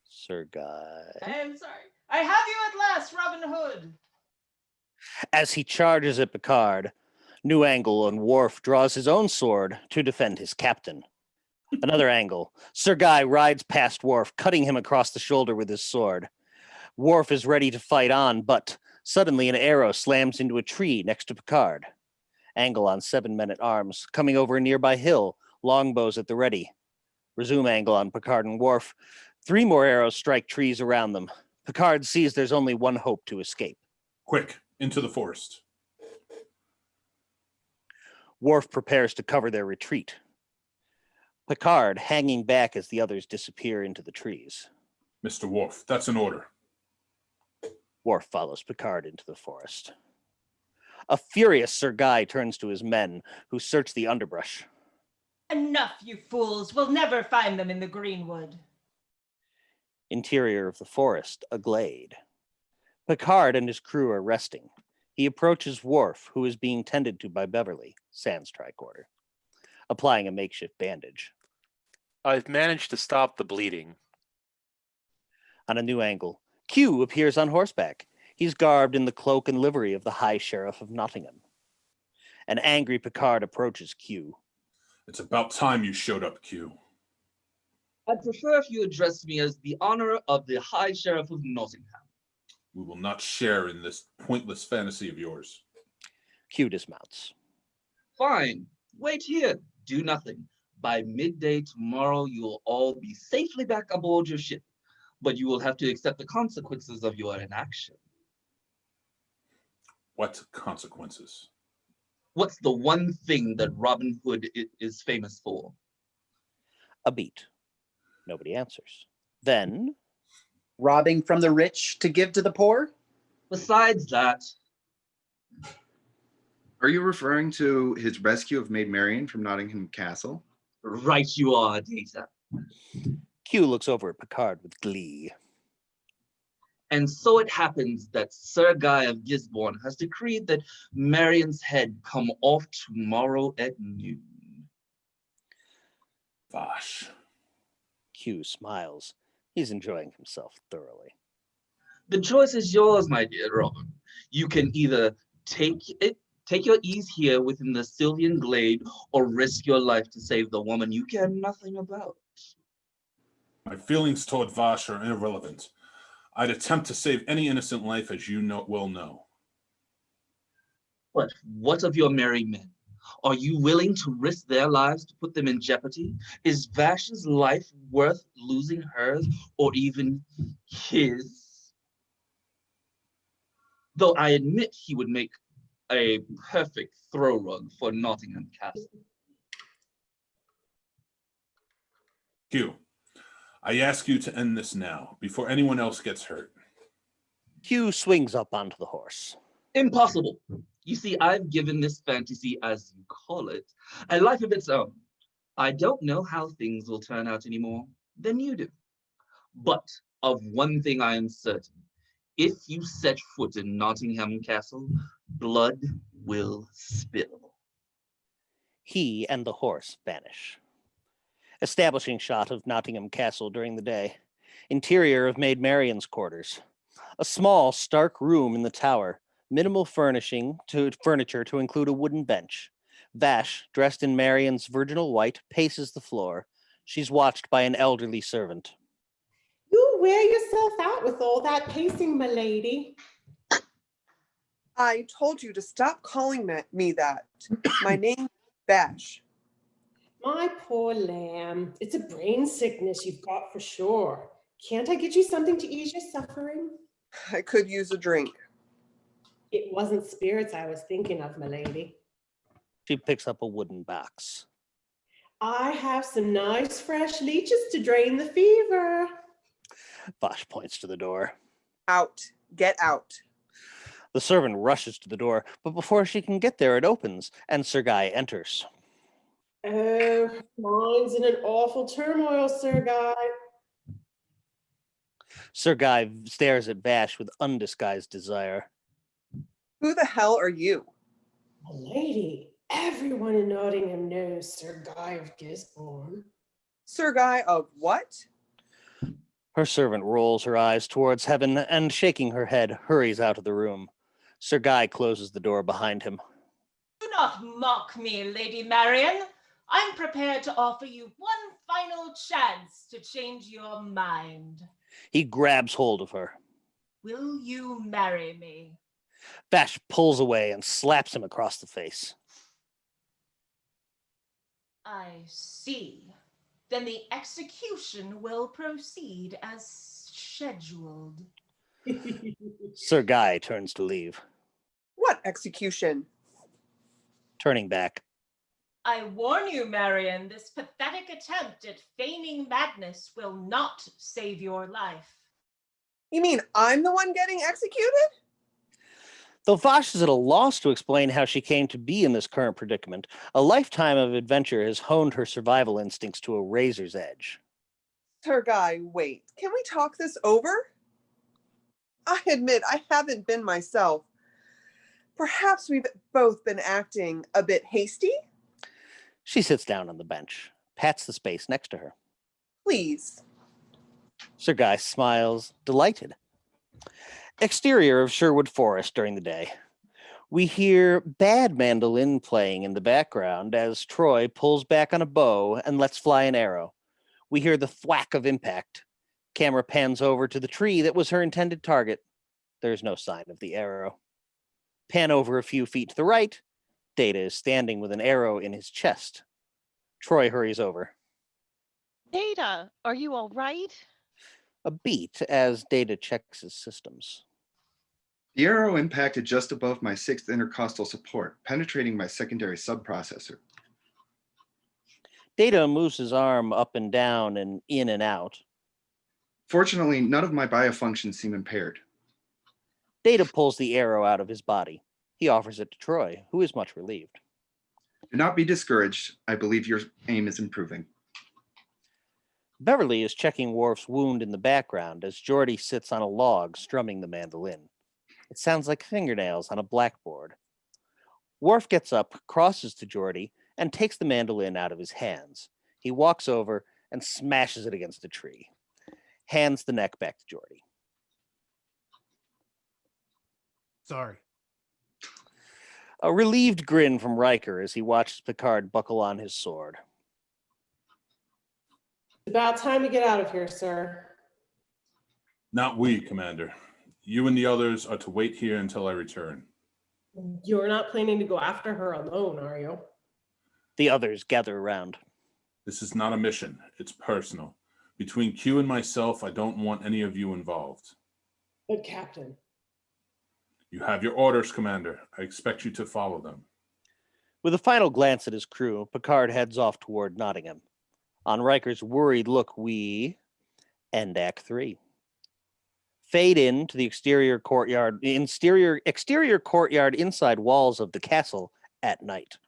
Sir Guy. I am sorry. I have you at last, Robin Hood. As he charges at Picard, new angle on Worf draws his own sword to defend his captain. Another angle. Sir Guy rides past Worf, cutting him across the shoulder with his sword. Worf is ready to fight on, but suddenly an arrow slams into a tree next to Picard. Angle on 7 men at arms, coming over a nearby hill, longbows at the ready. Resume angle on Picard and Worf. 3 more arrows strike trees around them. Picard sees there's only one hope to escape. Quick, into the forest. Worf prepares to cover their retreat. Picard hanging back as the others disappear into the trees. Mr. Worf, that's an order. Worf follows Picard into the forest. A furious Sir Guy turns to his men, who search the underbrush. Enough, you fools. We'll never find them in the greenwood. Interior of the forest, a glade. Picard and his crew are resting. He approaches Worf, who is being tended to by Beverly, sans tricorder, applying a makeshift bandage. I've managed to stop the bleeding. On a new angle, Q appears on horseback. He's garbed in the cloak and livery of the High Sheriff of Nottingham. An angry Picard approaches Q. It's about time you showed up, Q. I'd prefer if you addressed me as the honor of the High Sheriff of Nottingham. We will not share in this pointless fantasy of yours. Q dismounts. Fine. Wait here. Do nothing. By midday tomorrow, you will all be safely back aboard your ship, but you will have to accept the consequences of your inaction. What consequences? What's the one thing that Robin Hood is famous for? A beat. Nobody answers. Then, Robbing from the rich to give to the poor? Besides that, Are you referring to his rescue of Maid Marian from Nottingham Castle? right you are, Data. Q looks over at Picard with glee. And so it happens that Sir Guy of Gisborne has decreed that Marian's head come off tomorrow at noon. Vash. Q smiles. He's enjoying himself thoroughly. The choice is yours, my dear Robin. You can either take your ease here within the Sylvian glade, or risk your life to save the woman you care nothing about. My feelings toward Vash are irrelevant. I'd attempt to save any innocent life, as you well know. But what of your merry men? Are you willing to risk their lives to put them in jeopardy? Is Vash's life worth losing hers, or even his? Though I admit he would make a perfect throw rug for Nottingham Castle. Q, I ask you to end this now, before anyone else gets hurt. Q swings up onto the horse. Impossible. You see, I've given this fantasy, as you call it, a life of its own. I don't know how things will turn out any more than you do. But of one thing I am certain. If you set foot in Nottingham Castle, blood will spill. He and the horse vanish. Establishing shot of Nottingham Castle during the day. Interior of Maid Marian's quarters. A small, stark room in the tower. Minimal furniture to include a wooden bench. Vash, dressed in Marian's virginal white, paces the floor. She's watched by an elderly servant. You wear yourself out with all that pacing, my lady. I told you to stop calling me that. My name's Bash. My poor lamb. It's a brain sickness you've got for sure. Can't I get you something to ease your suffering? I could use a drink. It wasn't spirits I was thinking of, my lady. She picks up a wooden box. I have some nice fresh leeches to drain the fever. Vash points to the door. Out. Get out. The servant rushes to the door, but before she can get there, it opens, and Sir Guy enters. Oh, mine's in an awful turmoil, Sir Guy. Sir Guy stares at Vash with undisguised desire. Who the hell are you? My lady, everyone in Nottingham knows Sir Guy of Gisborne. Sir Guy of what? Her servant rolls her eyes towards heaven and, shaking her head, hurries out of the room. Sir Guy closes the door behind him. Do not mock me, Lady Marian. I'm prepared to offer you one final chance to change your mind. He grabs hold of her. Will you marry me? Vash pulls away and slaps him across the face. I see. Then the execution will proceed as scheduled. Sir Guy turns to leave. What execution? Turning back. I warn you, Marian, this pathetic attempt at feigning madness will not save your life. You mean I'm the one getting executed? Though Vash is at a loss to explain how she came to be in this current predicament, a lifetime of adventure has honed her survival instincts to a razor's edge. Sir Guy, wait. Can we talk this over? I admit I haven't been myself. Perhaps we've both been acting a bit hasty? She sits down on the bench, pats the space next to her. Please. Sir Guy smiles, delighted. Exterior of Sherwood Forest during the day. We hear bad mandolin playing in the background as Troy pulls back on a bow and lets fly an arrow. We hear the thwack of impact. Camera pans over to the tree that was her intended target. There's no sign of the arrow. Pan over a few feet to the right. Data is standing with an arrow in his chest. Troy hurries over. Data, are you all right? A beat as Data checks his systems. The arrow impacted just above my 6th intercostal support, penetrating my secondary subprocessor. Data moves his arm up and down and in and out. Fortunately, none of my biofunctions seem impaired. Data pulls the arrow out of his body. He offers it to Troy, who is much relieved. Do not be discouraged. I believe your aim is improving. Beverly is checking Worf's wound in the background as Geordi sits on a log strumming the mandolin. It sounds like fingernails on a blackboard. Worf gets up, crosses to Geordi, and takes the mandolin out of his hands. He walks over and smashes it against a tree. Hands the neck back to Geordi. Sorry. A relieved grin from Riker as he watches Picard buckle on his sword. It's about time to get out of here, sir. Not we, Commander. You and the others are to wait here until I return. You're not planning to go after her alone, are you? The others gather around. This is not a mission. It's personal. Between Q and myself, I don't want any of you involved. But Captain. You have your orders, Commander. I expect you to follow them. With a final glance at his crew, Picard heads off toward Nottingham. On Riker's worried look, we end Act 3. Fade in to the exterior courtyard inside walls of the castle at night.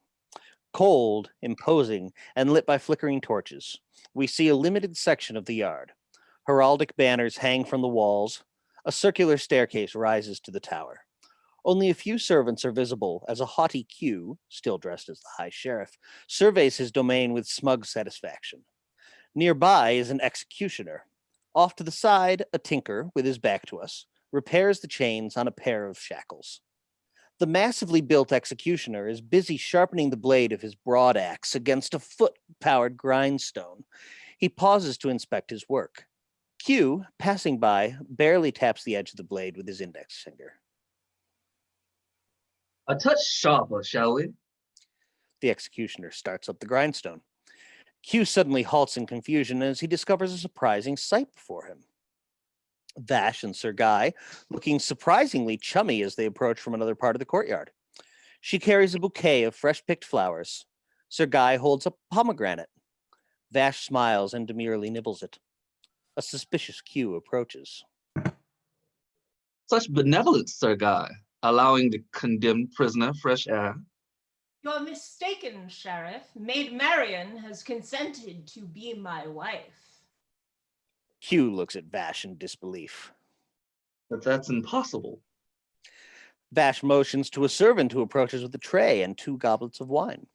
Cold, imposing, and lit by flickering torches. We see a limited section of the yard. Heraldic banners hang from the walls. A circular staircase rises to the tower. Only a few servants are visible as a haughty Q, still dressed as the High Sheriff, surveys his domain with smug satisfaction. Nearby is an executioner. Off to the side, a tinker, with his back to us, repairs the chains on a pair of shackles. The massively built executioner is busy sharpening the blade of his broad axe against a foot-powered grindstone. He pauses to inspect his work. Q, passing by, barely taps the edge of the blade with his index finger. A touch sharper, shall we? The executioner starts up the grindstone. Q suddenly halts in confusion as he discovers a surprising sight before him. Vash and Sir Guy, looking surprisingly chummy as they approach from another part of the courtyard. She carries a bouquet of fresh-picked flowers. Sir Guy holds a pomegranate. Vash smiles and demurely nibbles it. A suspicious Q approaches. Such benevolence, Sir Guy, allowing the condemned prisoner fresh air. You're mistaken, Sheriff. Maid Marian has consented to be my wife. Q looks at Vash in disbelief. But that's impossible. Vash motions to a servant who approaches with a tray and 2 goblets of wine.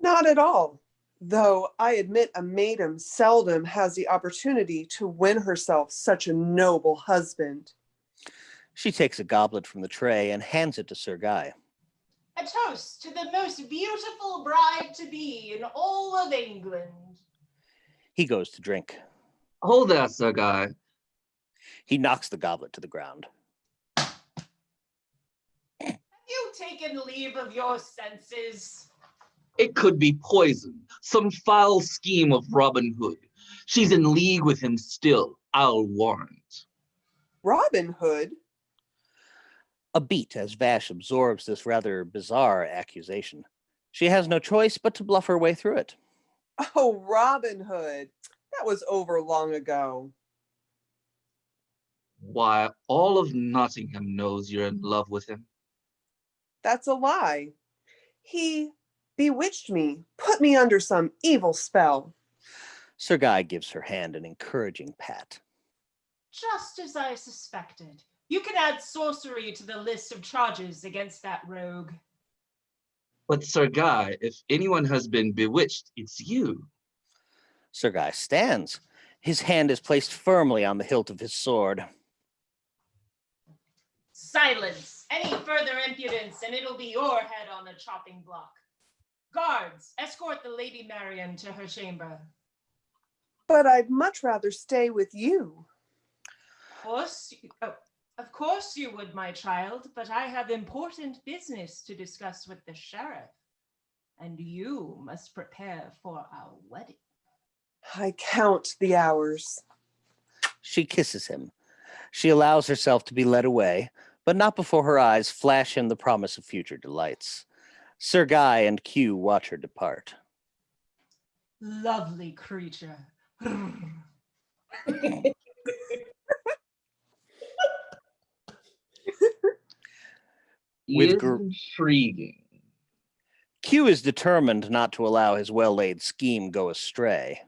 Not at all. Though I admit a maiden seldom has the opportunity to win herself such a noble husband. She takes a goblet from the tray and hands it to Sir Guy. A toast to the most beautiful bride-to-be in all of England. He goes to drink. Hold that, Sir Guy. He knocks the goblet to the ground. Have you taken leave of your senses? It could be poison, some foul scheme of Robin Hood. She's in league with him still, I'll warrant. Robin Hood? A beat as Vash absorbs this rather bizarre accusation. She has no choice but to bluff her way through it. Oh, Robin Hood. That was over long ago. Why, all of Nottingham knows you're in love with him. That's a lie. He bewitched me, put me under some evil spell. Sir Guy gives her hand an encouraging pat. Just as I suspected. You can add sorcery to the list of charges against that rogue. But Sir Guy, if anyone has been bewitched, it's you. Sir Guy stands. His hand is placed firmly on the hilt of his sword. Silence, Any further impudence, and it'll be your head on a chopping block. Guards, escort the Lady Marian to her chamber. But I'd much rather stay with you. Of course you would, my child, but I have important business to discuss with the sheriff. And you must prepare for our wedding. I count the hours. She kisses him. She allows herself to be led away, but not before her eyes flash him the promise of future delights. Sir Guy and Q watch her depart. Lovely creature. With Intriguing. Q is determined not to allow his well-laid scheme go astray.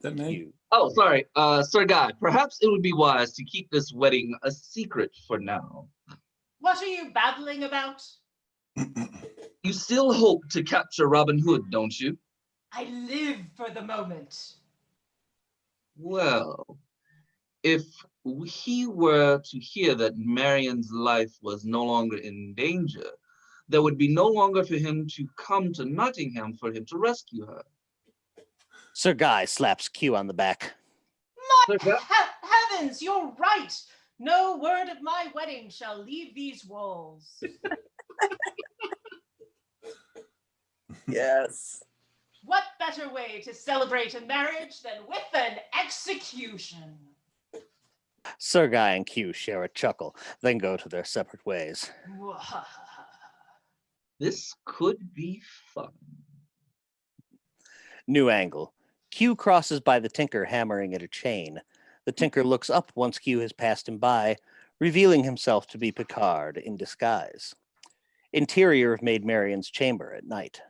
That me? Q. Oh, sorry, Sir Guy. Perhaps it would be wise to keep this wedding a secret for now. What are you babbling about? You still hope to capture Robin Hood, don't you? I live for the moment. Well, if he were to hear that Marian's life was no longer in danger, there would be no longer for him to come to Nottingham for him to rescue her. Sir Guy slaps Q on the back. My heavens, you're right. No word of my wedding shall leave these walls. Yes. What better way to celebrate a marriage than with an execution? Sir Guy and Q share a chuckle, then go to their separate ways. This could be fun. New angle. Q crosses by the Tinker hammering at a chain. The Tinker looks up once Q has passed him by, revealing himself to be Picard in disguise. Interior of Maid Marian's chamber at night.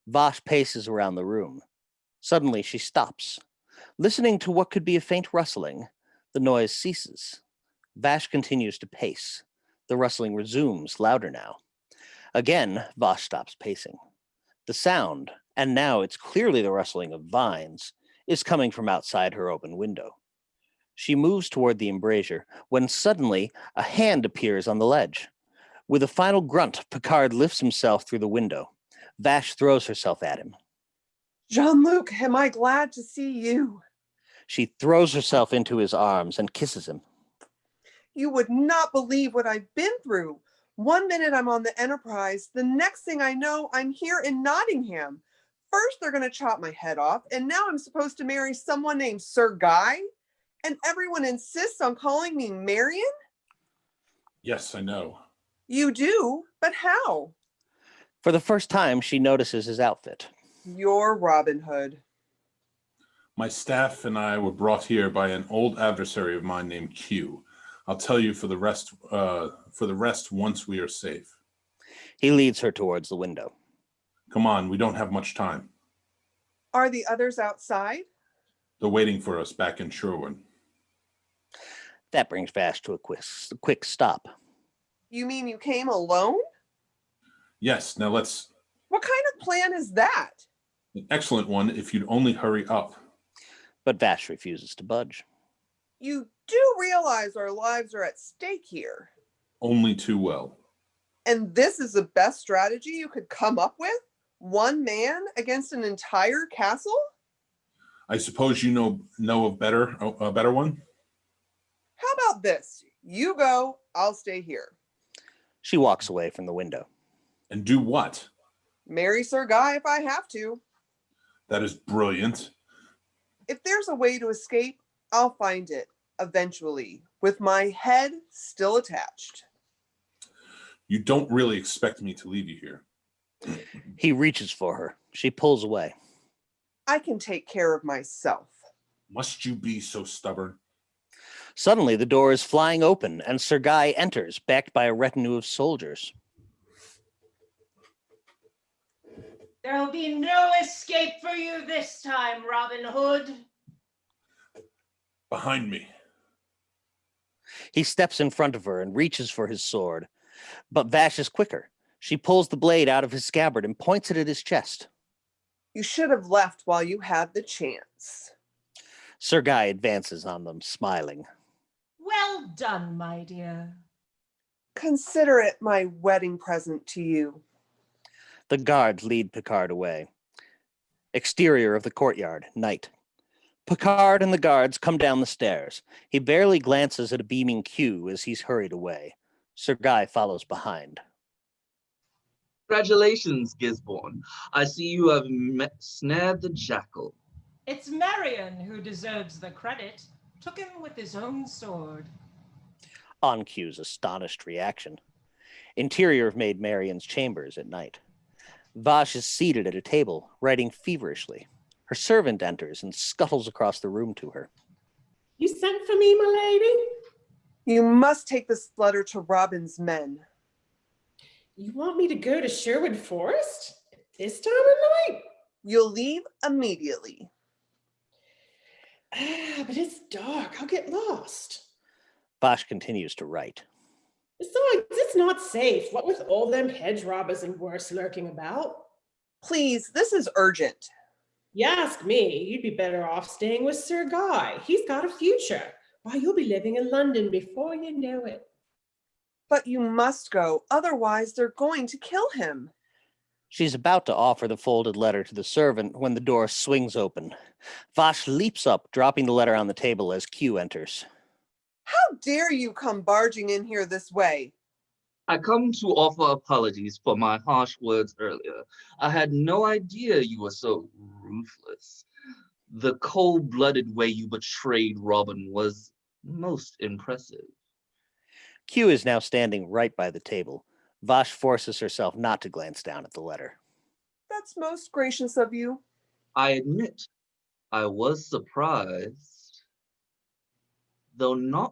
Vash paces around the room. Suddenly she stops. Listening to what could be a faint rustling, the noise ceases. Vash continues to pace. The rustling resumes, louder now. Again, Vash stops pacing. The sound, and now it's clearly the rustling of vines, is coming from outside her open window. She moves toward the embrasure when suddenly a hand appears on the ledge. With a final grunt, Picard lifts himself through the window. Vash throws herself at him. Jean-Luc, am I glad to see you? She throws herself into his arms and kisses him. You would not believe what I've been through. 1 minute I'm on the Enterprise. The next thing I know, I'm here in Nottingham. First, they're going to chop my head off, and now I'm supposed to marry someone named Sir Guy? And everyone insists on calling me Marian? Yes, I know. You do? But how? For the first time, she notices his outfit. You're Robin Hood. My staff and I were brought here by an old adversary of mine named Q. I'll tell you for the rest once we are safe. He leads her towards the window. Come on, we don't have much time. Are the others outside? They're waiting for us back in Sherwood. That brings Vash to a quick stop. You mean you came alone? Yes, now let's... What kind of plan is that? An excellent one if you'd only hurry up. But Vash refuses to budge. You do realize our lives are at stake here. Only too well. And this is the best strategy you could come up with? One man against an entire castle? I suppose you know a better one? How about this? You go, I'll stay here. She walks away from the window. And do what? Marry Sir Guy if I have to. That is brilliant. If there's a way to escape, I'll find it eventually, with my head still attached. You don't really expect me to leave you here. He reaches for her. She pulls away. I can take care of myself. Must you be so stubborn? Suddenly, the door is flying open, and Sir Guy enters, backed by a retinue of soldiers. There'll be no escape for you this time, Robin Hood. Behind me. He steps in front of her and reaches for his sword. But Vash is quicker. She pulls the blade out of his scabbard and points it at his chest. You should have left while you had the chance. Sir Guy advances on them, smiling. Well done, my dear. Consider it my wedding present to you. The guards lead Picard away. Exterior of the courtyard, night. Picard and the guards come down the stairs. He barely glances at a beaming Q as he's hurried away. Sir Guy follows behind. Congratulations, Gisborne. I see you have snared the jackal. It's Marion who deserves the credit. Took him with his own sword. On Q's astonished reaction. Interior of Maid Marian's chambers at night. Vash is seated at a table, writing feverishly. Her servant enters and scuttles across the room to her. You sent for me, my lady? You must take this letter to Robin's men. You want me to go to Sherwood Forest at this time of night? You'll leave immediately. But it's dark. I'll get lost. Vash continues to write. Besides, it's not safe. What with all them hedge robbers and worse lurking about? Please, this is urgent. You ask me, you'd be better off staying with Sir Guy. He's got a future. Why, you'll be living in London before you know it. But you must go, otherwise they're going to kill him. She's about to offer the folded letter to the servant when the door swings open. Vash leaps up, dropping the letter on the table as Q enters. How dare you come barging in here this way? I come to offer apologies for my harsh words earlier. I had no idea you were so ruthless. The cold-blooded way you betrayed Robin was most impressive. Q is now standing right by the table. Vash forces herself not to glance down at the letter. That's most gracious of you. I admit, I was surprised, though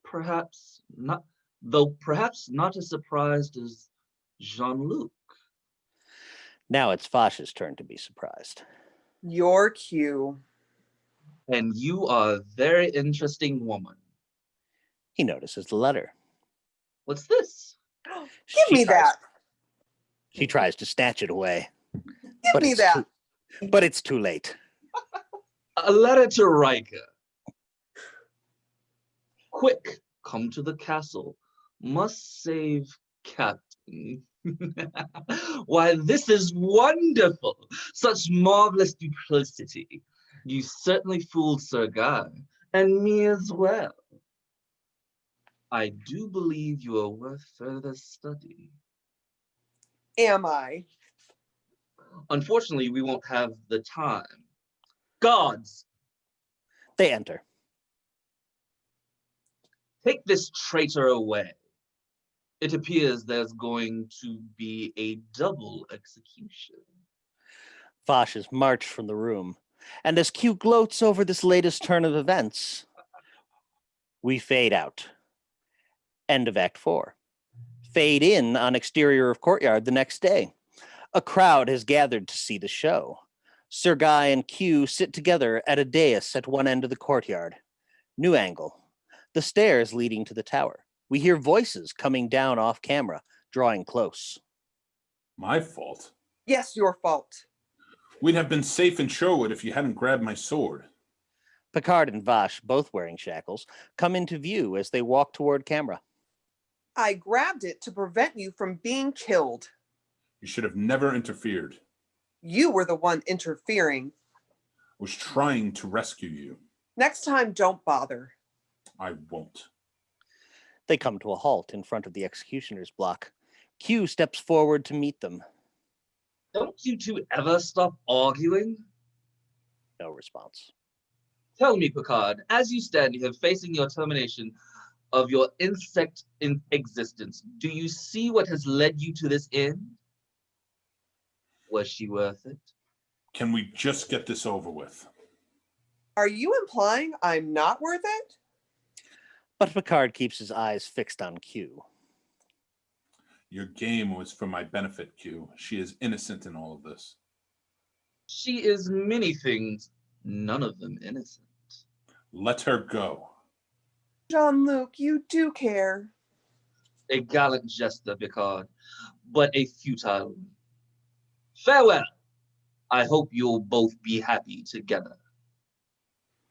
perhaps not as surprised as Jean-Luc. Now it's Vash's turn to be surprised. You're Q. And you are a very interesting woman. He notices the letter. What's this? Give me that. She tries to snatch it away. Give me that. But it's too late. A letter to Riker. Quick, come to the castle. Must save Captain. Why, this is wonderful. Such marvelous duplicity. You certainly fooled Sir Guy, and me as well. I do believe you are worth further study. Am I? Unfortunately, we won't have the time. Guards! They enter. Take this traitor away. It appears there's going to be a double execution. Vash is marched from the room, and as Q gloats over this latest turn of events, we fade out. End of Act 4. Fade in on exterior of courtyard the next day. A crowd has gathered to see the show. Sir Guy and Q sit together at a dais at one end of the courtyard. New angle. The stairs leading to the tower. We hear voices coming down off camera, drawing close. My fault. Yes, your fault. We'd have been safe in Sherwood if you hadn't grabbed my sword. Picard and Vash, both wearing shackles, come into view as they walk toward camera. I grabbed it to prevent you from being killed. You should have never interfered. You were the one interfering. I was trying to rescue you. Next time, don't bother. I won't. They come to a halt in front of the executioner's block. Q steps forward to meet them. Don't you two ever stop arguing? No response. Tell me, Picard, as you stand here facing your termination of your insect existence, do you see what has led you to this end? Was she worth it? Can we just get this over with? Are you implying I'm not worth it? But Picard keeps his eyes fixed on Q. Your game was for my benefit, Q. She is innocent in all of this. She is many things, none of them innocent. Let her go. Jean-Luc, you do care. A gallant jester, Picard, but a futile one. Farewell. I hope you'll both be happy together.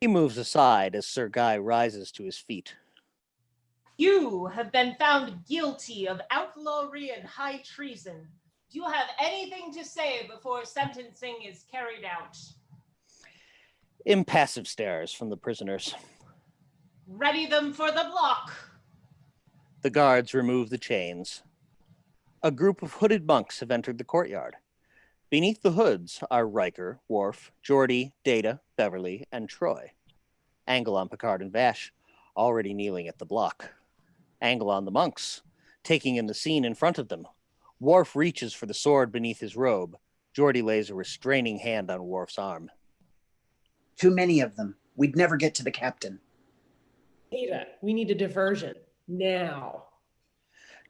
He moves aside as Sir Guy rises to his feet. You have been found guilty of outlawry and high treason. Do you have anything to say before sentencing is carried out? Impassive stares from the prisoners. Ready them for the block. The guards remove the chains. A group of hooded monks have entered the courtyard. Beneath the hoods are Riker, Worf, Geordi, Data, Beverly, and Troy. Angle on Picard and Vash, already kneeling at the block. Angle on the monks, taking in the scene in front of them. Worf reaches for the sword beneath his robe. Geordi lays a restraining hand on Worf's arm. Too many of them. We'd never get to the captain. Data, we need a diversion. Now.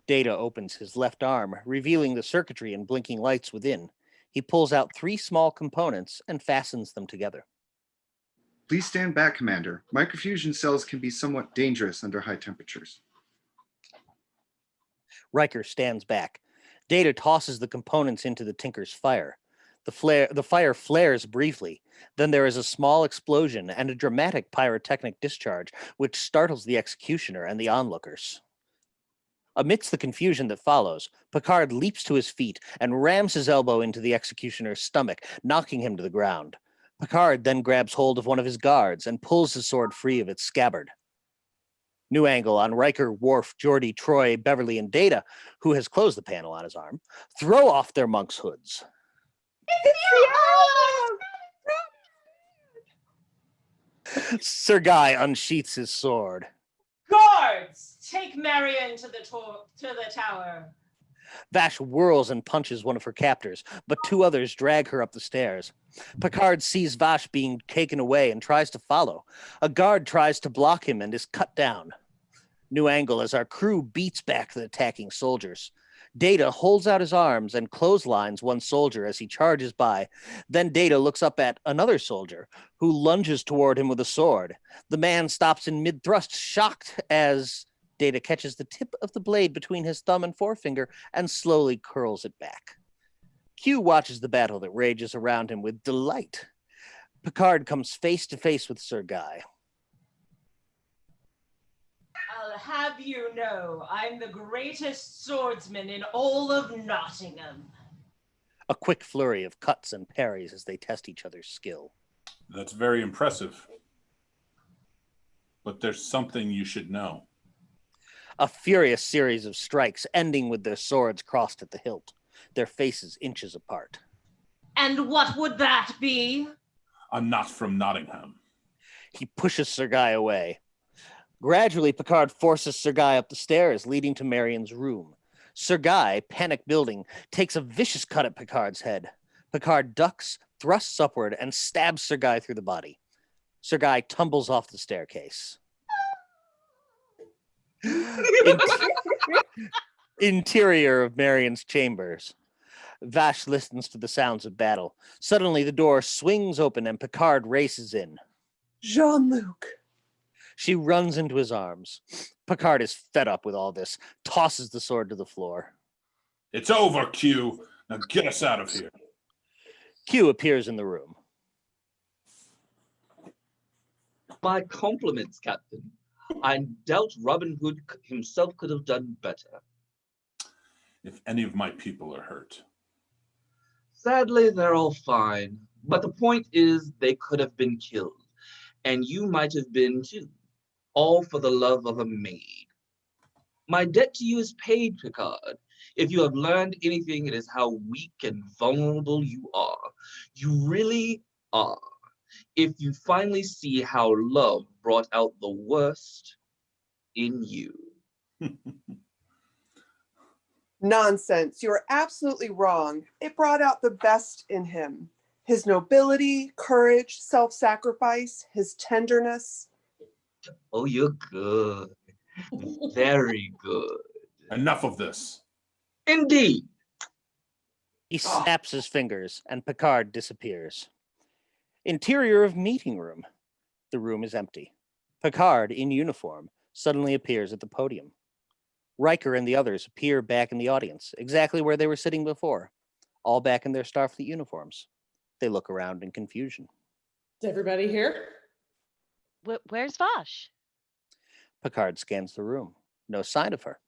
Data opens his left arm, revealing the circuitry and blinking lights within. He pulls out 3 small components and fastens them together. Please stand back, Commander. Microfusion cells can be somewhat dangerous under high temperatures. Riker stands back. Data tosses the components into the Tinker's fire. The fire flares briefly. Then there is a small explosion and a dramatic pyrotechnic discharge, which startles the executioner and the onlookers. Amidst the confusion that follows, Picard leaps to his feet and rams his elbow into the executioner's stomach, knocking him to the ground. Picard then grabs hold of one of his guards and pulls his sword free of its scabbard. New angle on Riker, Worf, Geordi, Troy, Beverly, and Data, who has closed the panel on his arm, throw off their monks' hoods. Sir Guy unsheaths his sword. Guards, take Marion to the tower. Vash whirls and punches one of her captors, but 2 others drag her up the stairs. Picard sees Vash being taken away and tries to follow. A guard tries to block him and is cut down. New angle as our crew beats back the attacking soldiers. Data holds out his arms and clotheslines one soldier as he charges by. Then Data looks up at another soldier, who lunges toward him with a sword. The man stops in mid-thrust, shocked as Data catches the tip of the blade between his thumb and forefinger and slowly curls it back. Q watches the battle that rages around him with delight. Picard comes face to face with Sir Guy. I'll have you know, I'm the greatest swordsman in all of Nottingham. A quick flurry of cuts and parries as they test each other's skill. That's very impressive. But there's something you should know. A furious series of strikes, ending with their swords crossed at the hilt, their faces inches apart. And what would that be? I'm not from Nottingham. He pushes Sir Guy away. Gradually, Picard forces Sir Guy up the stairs, leading to Marion's room. Sir Guy, panic building, takes a vicious cut at Picard's head. Picard ducks, thrusts upward, and stabs Sir Guy through the body. Sir Guy tumbles off the staircase. Interior of Marion's chambers. Vash listens to the sounds of battle. Suddenly, the door swings open and Picard races in. Jean-Luc. She runs into his arms. Picard is fed up with all this, tosses the sword to the floor. It's over, Q. Now get us out of here. Q appears in the room. My compliments, Captain. I doubt Robin Hood himself could have done better. If any of my people are hurt. Sadly, they're all fine. But the point is, they could have been killed. And you might have been too. All for the love of a maid. My debt to you is paid, Picard. If you have learned anything, it is how weak and vulnerable you are. You really are. If you finally see how love brought out the worst in you. Nonsense. You're absolutely wrong. It brought out the best in him. His nobility, courage, self-sacrifice, his tenderness. Oh, you're good. Very good. Enough of this. Indeed. He snaps his fingers and Picard disappears. Interior of meeting room. The room is empty. Picard, in uniform, suddenly appears at the podium. Riker and the others appear back in the audience, exactly where they were sitting before, all back in their Starfleet uniforms. They look around in confusion. Is everybody here? Where's Vosh? Picard scans the room. No sign of her.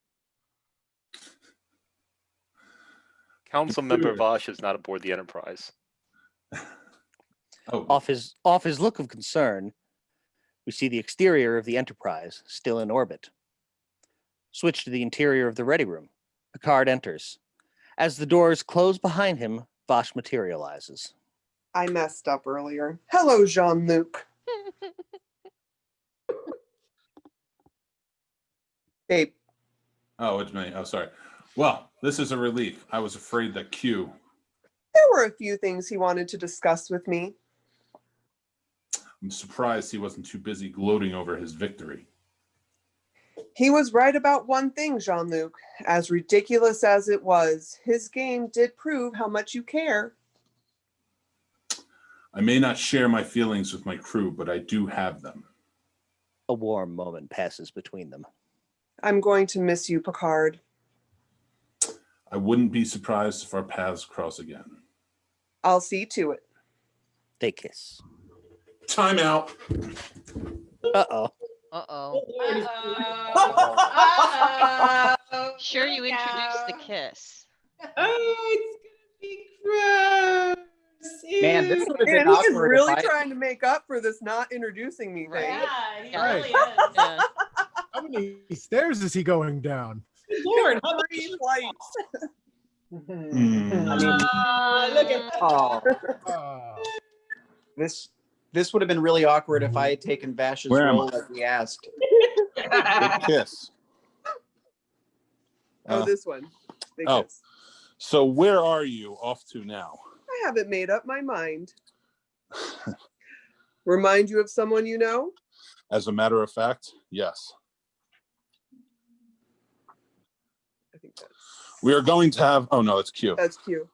Council member Vosh is not aboard the Enterprise. Oh, Off his look of concern, we see the exterior of the Enterprise still in orbit. Switch to the interior of the ready room. Picard enters. As the doors close behind him, Vosh materializes. I messed up earlier. Hello, Jean-Luc. Babe, oh, it's me. Oh, sorry. Well, this is a relief. I was afraid that Q. there were a few things he wanted to discuss with me. I'm surprised he wasn't too busy gloating over his victory. He was right about one thing, Jean-Luc. As ridiculous as it was, his game did prove how much you care. I may not share my feelings with my crew, but I do have them. A warm moment passes between them. I'm going to miss you, Picard. I wouldn't be surprised if our paths cross again. I'll see to it. They kiss. Time out. Uh-oh. Uh-oh. Uh-oh. Sure, you Look introduced the out. kiss. Oh, it's gonna be gross. Man, this Ew. would have Man, been he is awkward really if I. trying to make up for this not introducing me thing. Yeah, he Yeah. really is. Yeah. How many stairs is he going down? Good Lord, how much? 3 flights. Look at Oh, Oh, this would have been really awkward if I had taken Vash's Where am role like we asked. Good kiss. Oh, this one. Big oh. kiss. So where are you off to now? I haven't made up my mind. Remind you of someone you know? As a matter of fact, yes. I think We are going to have, oh no, it's Q. that's cute.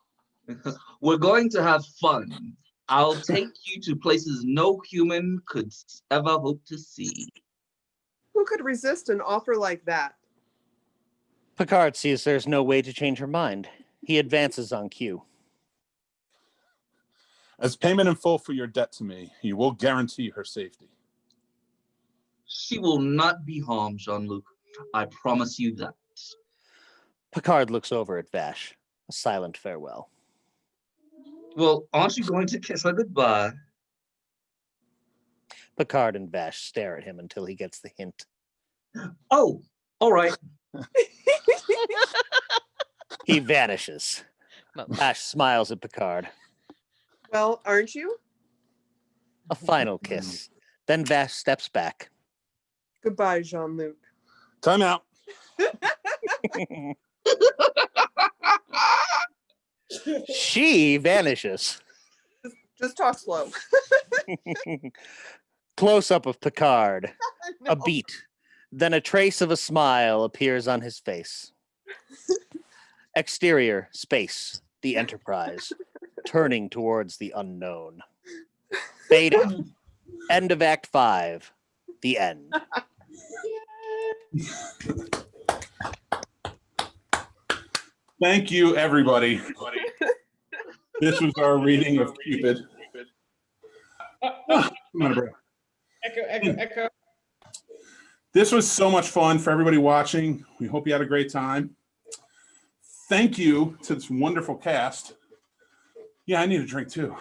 We're going to have fun. I'll take you to places no human could ever hope to see. Who could resist an offer like that? Picard sees there's no way to change her mind. He advances on Q. As payment in full for your debt to me, you will guarantee her safety. She will not be harmed, Jean-Luc. I promise you that. Picard looks over at Vash. A silent farewell. Well, aren't you going to kiss her goodbye? Picard and Vash stare at him until he gets the hint. Oh, all right. He vanishes. Vash smiles at Picard. Well, aren't you? A final kiss. Then Vash steps back. Goodbye, Jean-Luc. Time out. She vanishes. Just talk slow. Close up of Picard. No. A beat. Then a trace of a smile appears on his face. Exterior, space, the Enterprise, turning towards the unknown. Fading. End of Act 5. The end. Thank you, everybody. This was our reading of Qpid. Come on, bro. echo. This was so much fun for everybody watching. We hope you had a great time. Thank you to this wonderful cast. Yeah, I need a drink too.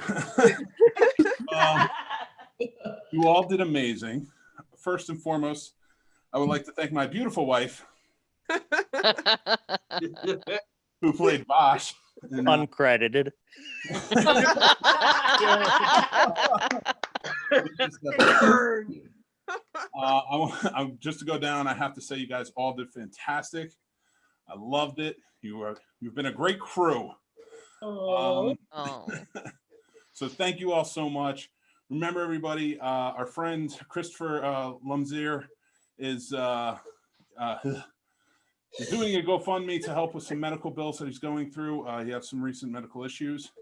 You all did amazing. First and foremost, I would like to thank my beautiful wife who played Bosch. And, Uncredited. I'm just to go down. I have to say, you guys all did fantastic. I loved it. You've been a great crew. Oh. So thank you all so much. Remember, everybody, our friend Christopher Lumzer is he's doing a GoFundMe to help with some medical bills that he's going through. He has some recent medical issues.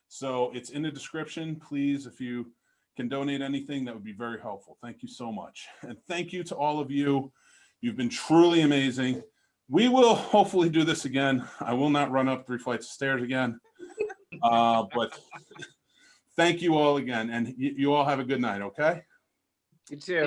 So it's in the description. Please, if you can donate anything, that would be very helpful. Thank you so much. And thank you to all of you. You've been truly amazing. We will hopefully do this again. I will not run up 3 flights of stairs again. But thank you all again. And you all have a good night, okay? You too.